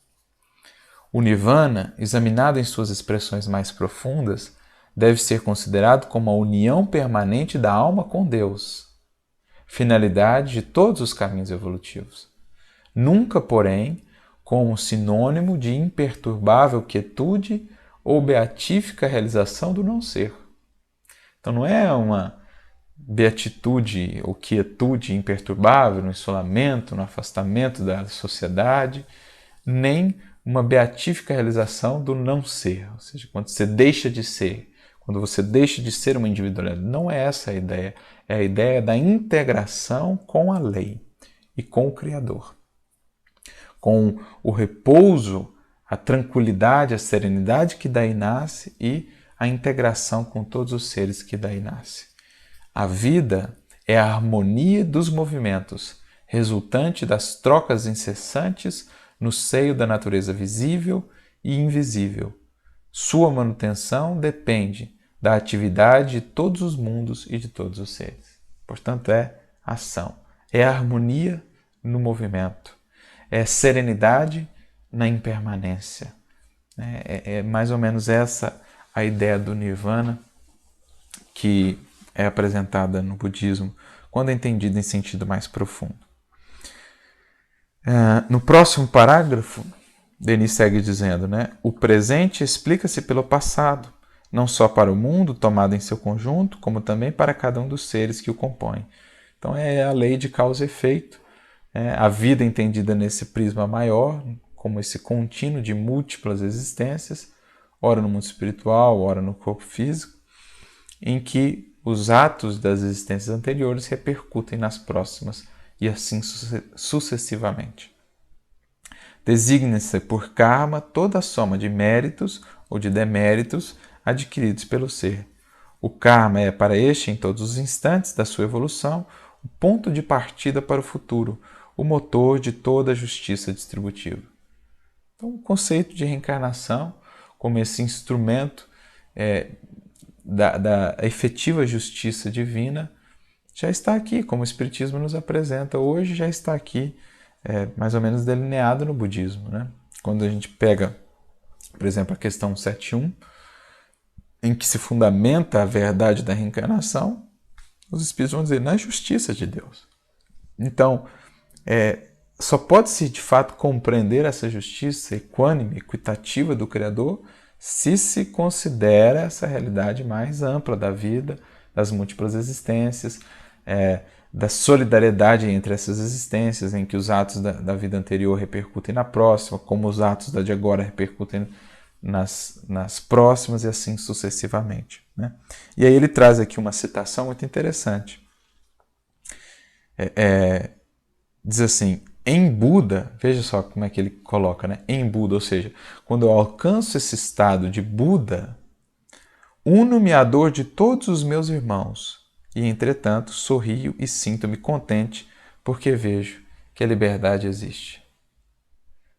O Nirvana, examinado em suas expressões mais profundas, deve ser considerado como a união permanente da alma com Deus, finalidade de todos os caminhos evolutivos. Nunca, porém, como sinônimo de imperturbável quietude ou beatífica realização do não ser. Então não é uma beatitude ou quietude imperturbável no isolamento, no afastamento da sociedade, nem uma beatífica realização do não ser, ou seja, quando você deixa de ser, quando você deixa de ser uma individualidade. Não é essa a ideia, é a ideia da integração com a lei e com o Criador, com o repouso, a tranquilidade, a serenidade que daí nasce e a integração com todos os seres que daí nasce. A vida é a harmonia dos movimentos, resultante das trocas incessantes no seio da natureza visível e invisível. Sua manutenção depende da atividade de todos os mundos e de todos os seres. Portanto, é ação, é harmonia no movimento, é serenidade na impermanência. É mais ou menos essa a ideia do Nirvana que é apresentada no budismo quando é entendida em sentido mais profundo. No próximo parágrafo, Denis segue dizendo, o presente explica-se pelo passado, não só para o mundo tomado em seu conjunto, como também para cada um dos seres que o compõem. Então é a lei de causa e efeito, a vida entendida nesse prisma maior, como esse contínuo de múltiplas existências, ora no mundo espiritual, ora no corpo físico, em que os atos das existências anteriores repercutem nas próximas e assim sucessivamente. Designa-se por karma toda a soma de méritos ou de deméritos adquiridos pelo ser. O karma é para este, em todos os instantes da sua evolução, o ponto de partida para o futuro, o motor de toda a justiça distributiva. Então, o conceito de reencarnação como esse instrumento da efetiva justiça divina já está aqui, como o Espiritismo nos apresenta hoje, já está aqui, mais ou menos delineado no budismo, né? Quando a gente pega, por exemplo, a questão 7.1, em que se fundamenta a verdade da reencarnação, os Espíritos vão dizer, na justiça de Deus. Então, só pode-se de fato compreender essa justiça equânime, equitativa do Criador, se considera essa realidade mais ampla da vida, das múltiplas existências, da solidariedade entre essas existências, em que os atos da vida anterior repercutem na próxima, como os atos da de agora repercutem nas próximas e assim sucessivamente, né? E aí ele traz aqui uma citação muito interessante. Diz assim, em Buda, veja só como é que ele coloca, né? Em Buda, ou seja, quando eu alcanço esse estado de Buda, uno-me à dor de todos os meus irmãos e, entretanto, sorrio e sinto-me contente porque vejo que a liberdade existe.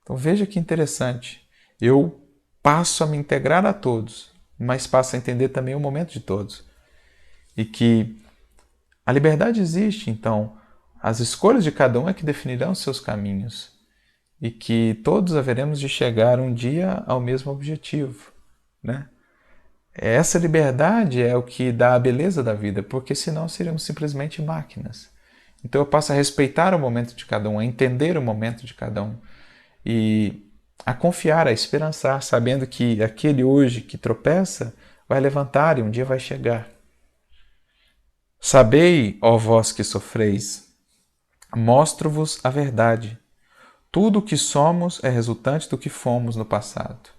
Então veja que interessante. Eu passo a me integrar a todos, mas passo a entender também o momento de todos. E que a liberdade existe, então as escolhas de cada um é que definirão seus caminhos. E que todos haveremos de chegar um dia ao mesmo objetivo, né? Essa liberdade é o que dá a beleza da vida, porque senão seríamos simplesmente máquinas. Então eu passo a respeitar o momento de cada um, a entender o momento de cada um e a confiar, a esperançar, sabendo que aquele hoje que tropeça vai levantar e um dia vai chegar. Sabei, ó vós que sofreis, mostro-vos a verdade. Tudo o que somos é resultante do que fomos no passado.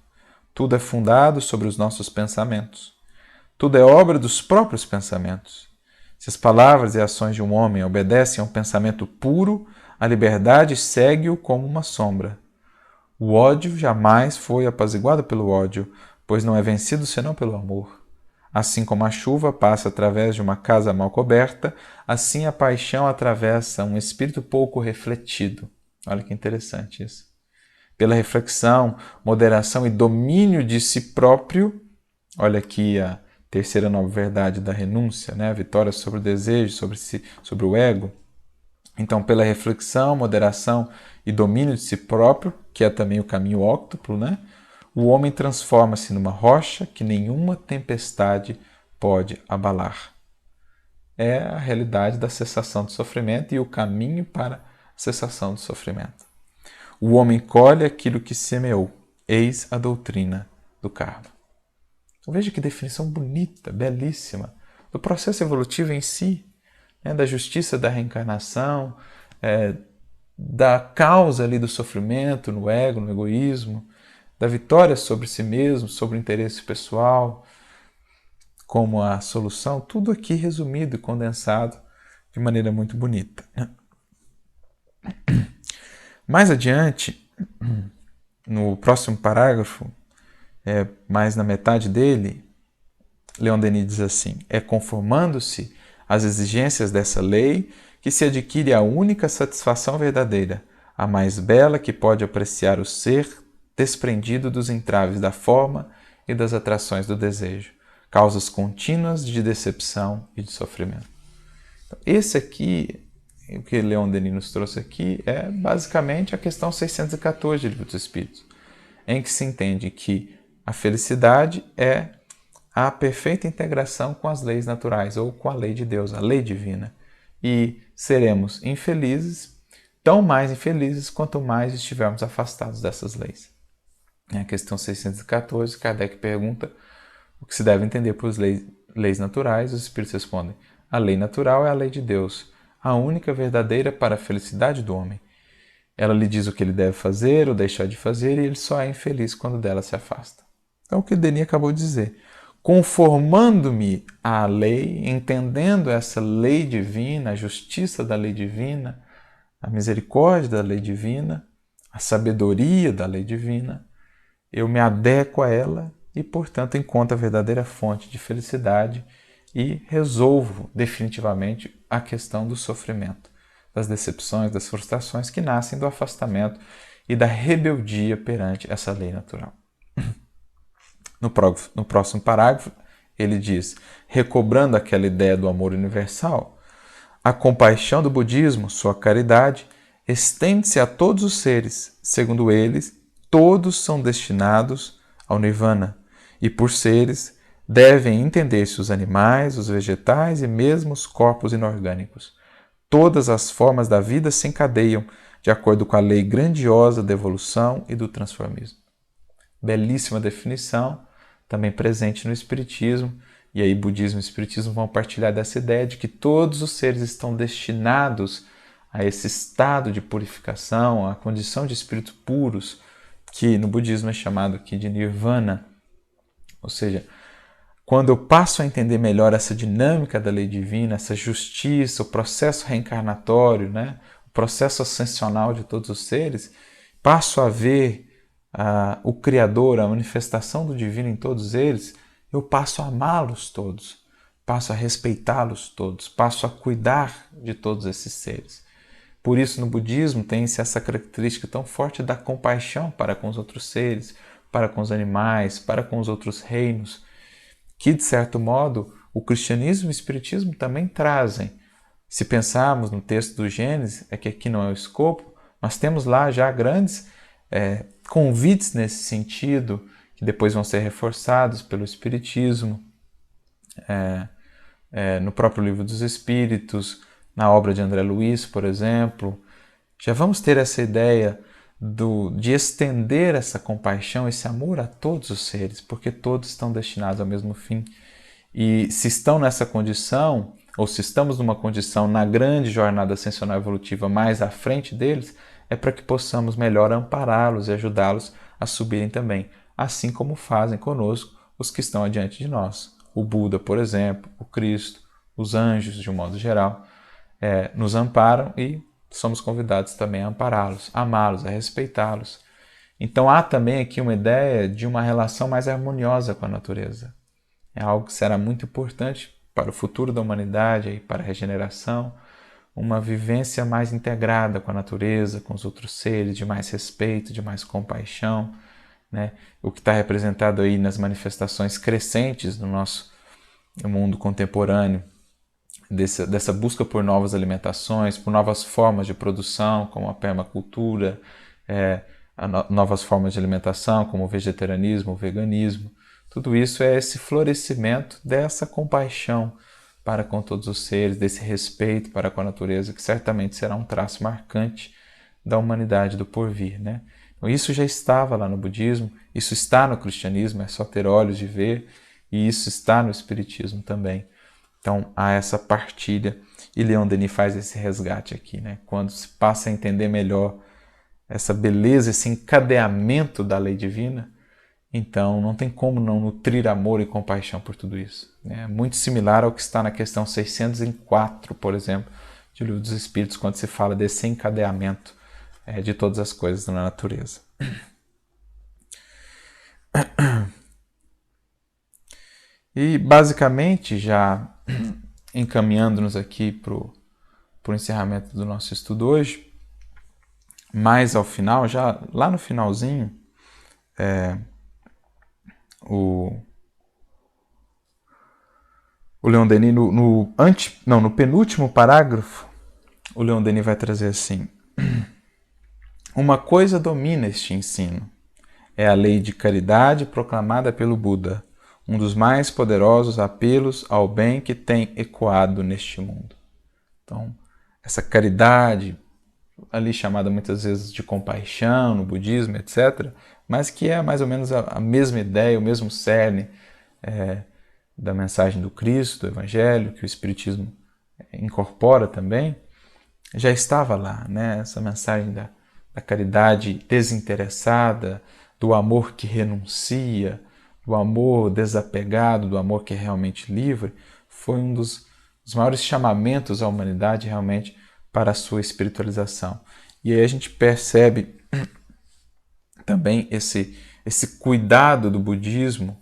Tudo é fundado sobre os nossos pensamentos. Tudo é obra dos próprios pensamentos. Se as palavras e ações de um homem obedecem a um pensamento puro, a liberdade segue-o como uma sombra. O ódio jamais foi apaziguado pelo ódio, pois não é vencido senão pelo amor. Assim como a chuva passa através de uma casa mal coberta, assim a paixão atravessa um espírito pouco refletido. Olha que interessante isso. Pela reflexão, moderação e domínio de si próprio, olha aqui a terceira nova verdade da renúncia, né? A vitória sobre o desejo, sobre o ego. Então, pela reflexão, moderação e domínio de si próprio, que é também o caminho óctuplo, né? O homem transforma-se numa rocha que nenhuma tempestade pode abalar. É a realidade da cessação do sofrimento e o caminho para a cessação do sofrimento. O homem colhe aquilo que semeou. Eis a doutrina do karma. Então, veja que definição bonita, belíssima, do processo evolutivo em si, né, da justiça da reencarnação, da causa ali do sofrimento no ego, no egoísmo, da vitória sobre si mesmo, sobre o interesse pessoal, como a solução, tudo aqui resumido e condensado de maneira muito bonita. Mais adiante, no próximo parágrafo, mais na metade dele, Leon Denis diz assim: é conformando-se às exigências dessa lei que se adquire a única satisfação verdadeira, a mais bela que pode apreciar o ser desprendido dos entraves da forma e das atrações do desejo, causas contínuas de decepção e de sofrimento. Então, esse aqui, o que Leon Denis nos trouxe aqui, é basicamente a questão 614 do Livro dos Espíritos, em que se entende que a felicidade é a perfeita integração com as leis naturais, ou com a lei de Deus, a lei divina. E seremos infelizes, tão mais infelizes quanto mais estivermos afastados dessas leis. A questão 614, Kardec pergunta o que se deve entender por leis naturais. Os Espíritos respondem: a lei natural é a lei de Deus, a única verdadeira para a felicidade do homem. Ela lhe diz o que ele deve fazer ou deixar de fazer, e ele só é infeliz quando dela se afasta. Então, o que Denis acabou de dizer: conformando-me à lei, entendendo essa lei divina, a justiça da lei divina, a misericórdia da lei divina, a a sabedoria da lei divina, eu me adequo a ela e, portanto, encontro a verdadeira fonte de felicidade e resolvo definitivamente a questão do sofrimento, das decepções, das frustrações que nascem do afastamento e da rebeldia perante essa lei natural. No próximo parágrafo, ele diz, recobrando aquela ideia do amor universal, a compaixão do budismo, sua caridade, estende-se a todos os seres. Segundo eles, todos são destinados ao nirvana e, por seres, devem entender-se os animais, os vegetais e mesmo os corpos inorgânicos. Todas as formas da vida se encadeiam de acordo com a lei grandiosa da evolução e do transformismo. Belíssima definição, também presente no Espiritismo, e aí budismo e espiritismo vão partilhar dessa ideia de que todos os seres estão destinados a esse estado de purificação, a condição de espíritos puros, que no budismo é chamado aqui de nirvana. Ou seja, quando eu passo a entender melhor essa dinâmica da lei divina, essa justiça, o processo reencarnatório, né, o processo ascensional de todos os seres, passo a ver o Criador, a manifestação do divino em todos eles, eu passo a amá-los todos, passo a respeitá-los todos, passo a cuidar de todos esses seres. Por isso, no budismo, tem-se essa característica tão forte da compaixão para com os outros seres, para com os animais, para com os outros reinos, que, de certo modo, o cristianismo e o espiritismo também trazem. Se pensarmos no texto do Gênesis, é que aqui não é o escopo, mas temos lá já grandes convites nesse sentido, que depois vão ser reforçados pelo Espiritismo, no próprio Livro dos Espíritos, na obra de André Luiz, por exemplo. Já vamos ter essa ideia de estender essa compaixão, esse amor a todos os seres, porque todos estão destinados ao mesmo fim. E se estão nessa condição, ou se estamos numa condição na grande jornada ascensional evolutiva mais à frente deles, é para que possamos melhor ampará-los e ajudá-los a subirem também, assim como fazem conosco os que estão adiante de nós. O Buda, por exemplo, o Cristo, os anjos, de um modo geral, nos amparam e somos convidados também a ampará-los, a amá-los, a respeitá-los. Então há também aqui uma ideia de uma relação mais harmoniosa com a natureza. É algo que será muito importante para o futuro da humanidade e para a regeneração, uma vivência mais integrada com a natureza, com os outros seres, de mais respeito, de mais compaixão, né? O que está representado aí nas manifestações crescentes no nosso mundo contemporâneo, dessa busca por novas alimentações, por novas formas de produção, como a permacultura, novas formas de alimentação, como o vegetarianismo, o veganismo. Tudo isso é esse florescimento dessa compaixão para com todos os seres, desse respeito para com a natureza, que certamente será um traço marcante da humanidade do porvir, né? Então, isso já estava lá no budismo, isso está no cristianismo, é só ter olhos de ver, e isso está no espiritismo também. Então, há essa partilha, e Leon Denis faz esse resgate aqui, né? Quando se passa a entender melhor essa beleza, esse encadeamento da lei divina, então não tem como não nutrir amor e compaixão por tudo isso. É muito similar ao que está na questão 604, por exemplo, de Livro dos Espíritos, quando se fala desse encadeamento de todas as coisas na natureza. E basicamente, já encaminhando-nos aqui para o encerramento do nosso estudo hoje, mais ao final, já lá no finalzinho, o Leon Denis, no penúltimo parágrafo, o Leon Denis vai trazer assim: uma coisa domina este ensino, é a lei de caridade proclamada pelo Buda, um dos mais poderosos apelos ao bem que tem ecoado neste mundo. Então, essa caridade, ali chamada muitas vezes de compaixão no budismo, etc., mas que é mais ou menos a mesma ideia, o mesmo cerne da mensagem do Cristo, do Evangelho, que o Espiritismo incorpora também, já estava lá, né? Essa mensagem da caridade desinteressada, do amor que renuncia, do amor desapegado, do amor que é realmente livre, foi um dos maiores chamamentos à humanidade realmente para a sua espiritualização. E aí a gente percebe também esse cuidado do budismo,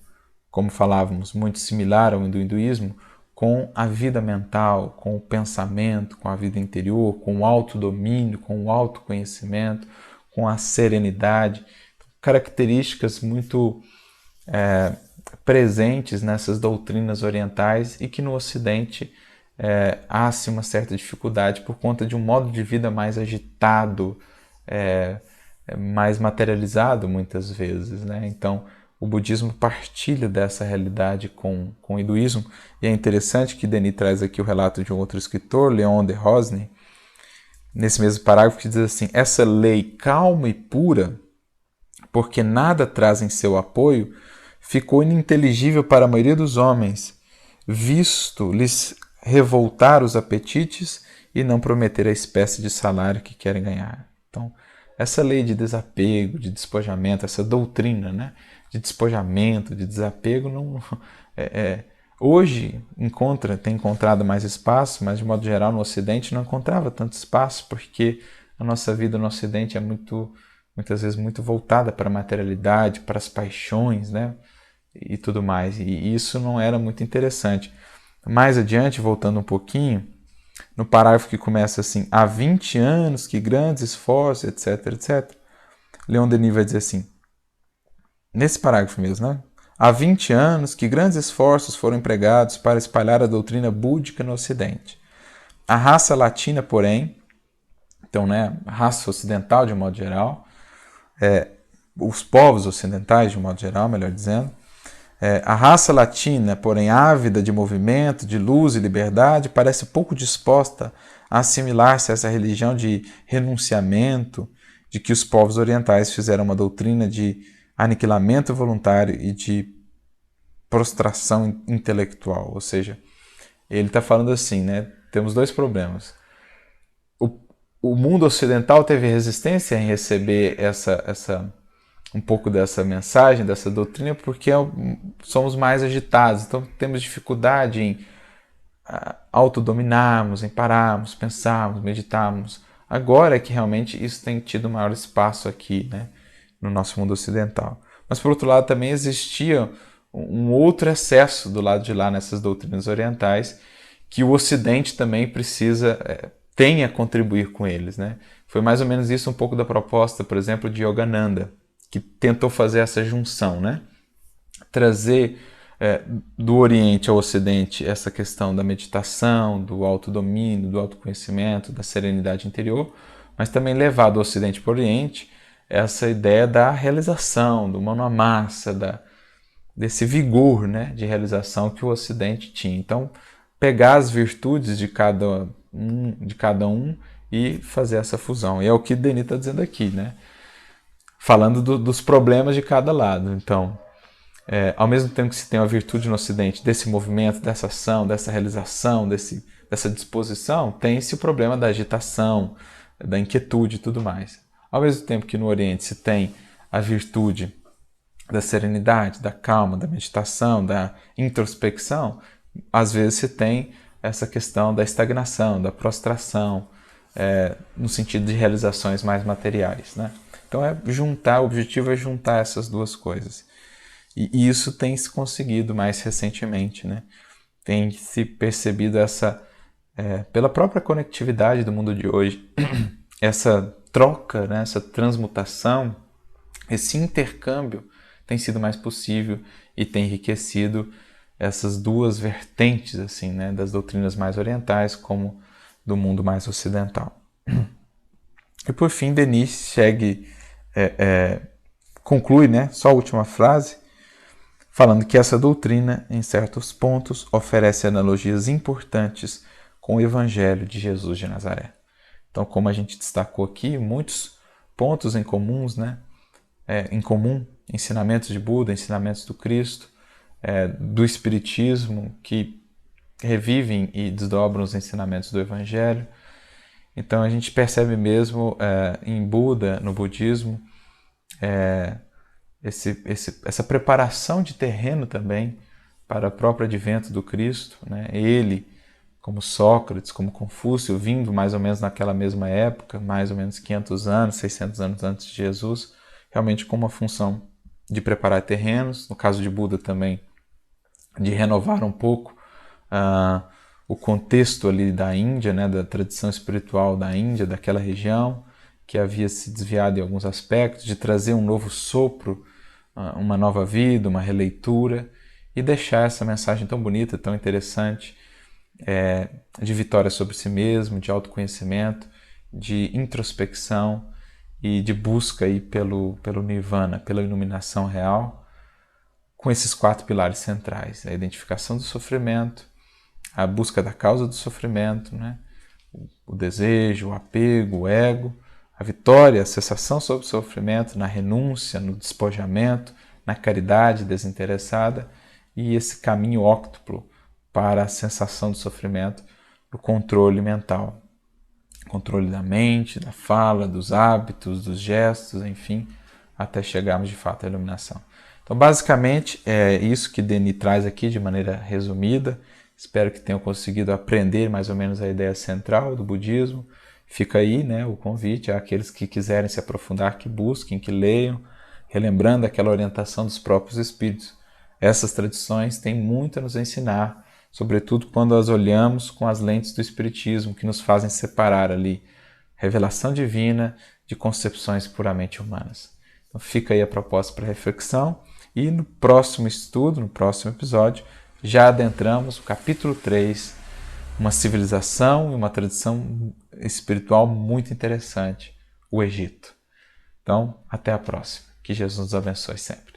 como falávamos, muito similar ao do hinduísmo, com a vida mental, com o pensamento, com a vida interior, com o autodomínio, com o autoconhecimento, com a serenidade, características muito presentes nessas doutrinas orientais e que no Ocidente há-se uma certa dificuldade por conta de um modo de vida mais agitado, mais materializado muitas vezes, né? Então, o budismo partilha dessa realidade com o hinduísmo, e é interessante que Denis traz aqui o relato de um outro escritor, Leon de Rosny, nesse mesmo parágrafo, que diz assim: essa lei calma e pura, porque nada traz em seu apoio, ficou ininteligível para a maioria dos homens, visto lhes revoltar os apetites e não prometer a espécie de salário que querem ganhar. Então, essa lei de desapego, de despojamento, essa doutrina, né, de despojamento, de desapego, não, hoje tem encontrado mais espaço, mas de modo geral no Ocidente não encontrava tanto espaço, porque a nossa vida no Ocidente é muitas vezes muito voltada para a materialidade, para as paixões, né, e tudo mais, e isso não era muito interessante. Mais adiante, voltando um pouquinho, no parágrafo que começa assim: há 20 anos que grandes esforços, etc, etc. Leon Denis vai dizer assim, nesse parágrafo mesmo, né? Há 20 anos que grandes esforços foram empregados para espalhar a doutrina búdica no Ocidente. A raça latina, porém, então, né, a raça ocidental de um modo geral, os povos ocidentais de um modo geral, melhor dizendo, a raça latina, porém ávida de movimento, de luz e liberdade, parece pouco disposta a assimilar-se a essa religião de renunciamento, de que os povos orientais fizeram uma doutrina de aniquilamento voluntário e de prostração intelectual. Ou seja, ele está falando assim, né? Temos dois problemas. O mundo ocidental teve resistência em receber um pouco dessa mensagem, dessa doutrina, porque somos mais agitados, então temos dificuldade em autodominarmos, em pararmos, pensarmos, meditarmos. Agora é que realmente isso tem tido maior espaço aqui, né, no nosso mundo ocidental. Mas, por outro lado, também existia um outro excesso do lado de lá nessas doutrinas orientais, que o Ocidente também tem a contribuir com eles, né? Foi mais ou menos isso um pouco da proposta, por exemplo, de Yogananda, que tentou fazer essa junção, né? Trazer do Oriente ao Ocidente essa questão da meditação, do autodomínio, do autoconhecimento, da serenidade interior, mas também levar do Ocidente para o Oriente essa ideia da realização, do mão na massa, desse vigor, né, de realização que o Ocidente tinha. Então, pegar as virtudes de cada um e fazer essa fusão. E é o que Denis está dizendo aqui, né? Falando dos problemas de cada lado. Então, ao mesmo tempo que se tem a virtude no Ocidente desse movimento, dessa ação, dessa realização, dessa disposição, tem-se o problema da agitação, da inquietude e tudo mais. Ao mesmo tempo que no Oriente se tem a virtude da serenidade, da calma, da meditação, da introspecção, às vezes se tem essa questão da estagnação, da prostração, no sentido de realizações mais materiais, né? Então o objetivo é juntar essas duas coisas. E isso tem se conseguido mais recentemente, né? Tem se percebido pela própria conectividade do mundo de hoje, essa troca, né? Essa transmutação, esse intercâmbio tem sido mais possível e tem enriquecido essas duas vertentes, assim, né? Das doutrinas mais orientais como do mundo mais ocidental. E por fim, Denis conclui, né? Só a última frase, falando que essa doutrina, em certos pontos, oferece analogias importantes com o Evangelho de Jesus de Nazaré. Então, como a gente destacou aqui, muitos pontos em comuns, né? Em comum, ensinamentos de Buda, ensinamentos do Cristo, do Espiritismo, que revivem e desdobram os ensinamentos do Evangelho. Então, a gente percebe mesmo em Buda, no budismo, essa preparação de terreno também para o próprio advento do Cristo, né? Ele, como Sócrates, como Confúcio, vindo mais ou menos naquela mesma época, mais ou menos 500 anos, 600 anos antes de Jesus, realmente com uma função de preparar terrenos, no caso de Buda também, de renovar um pouco o contexto ali da Índia, né, da tradição espiritual da Índia, daquela região, que havia se desviado em alguns aspectos, de trazer um novo sopro, uma nova vida, uma releitura, e deixar essa mensagem tão bonita, tão interessante, de vitória sobre si mesmo, de autoconhecimento, de introspecção e de busca aí pelo nirvana, pela iluminação real, com esses 4 pilares centrais: a identificação do sofrimento, a busca da causa do sofrimento, né? O desejo, o apego, o ego, a vitória, a cessação sobre o sofrimento, na renúncia, no despojamento, na caridade desinteressada, e esse caminho óctuplo para a sensação do sofrimento, do controle mental. Controle da mente, da fala, dos hábitos, dos gestos, enfim, até chegarmos de fato à iluminação. Então, basicamente, é isso que Denis traz aqui de maneira resumida. Espero que tenham conseguido aprender mais ou menos a ideia central do budismo. Fica aí, né, o convite àqueles que quiserem se aprofundar, que busquem, que leiam, relembrando aquela orientação dos próprios espíritos. Essas tradições têm muito a nos ensinar, sobretudo quando as olhamos com as lentes do espiritismo, que nos fazem separar ali revelação divina de concepções puramente humanas. Então fica aí a proposta para reflexão, e no próximo estudo, no próximo episódio, já adentramos o capítulo 3, uma civilização e uma tradição espiritual muito interessante, o Egito. Então, até a próxima. Que Jesus nos abençoe sempre.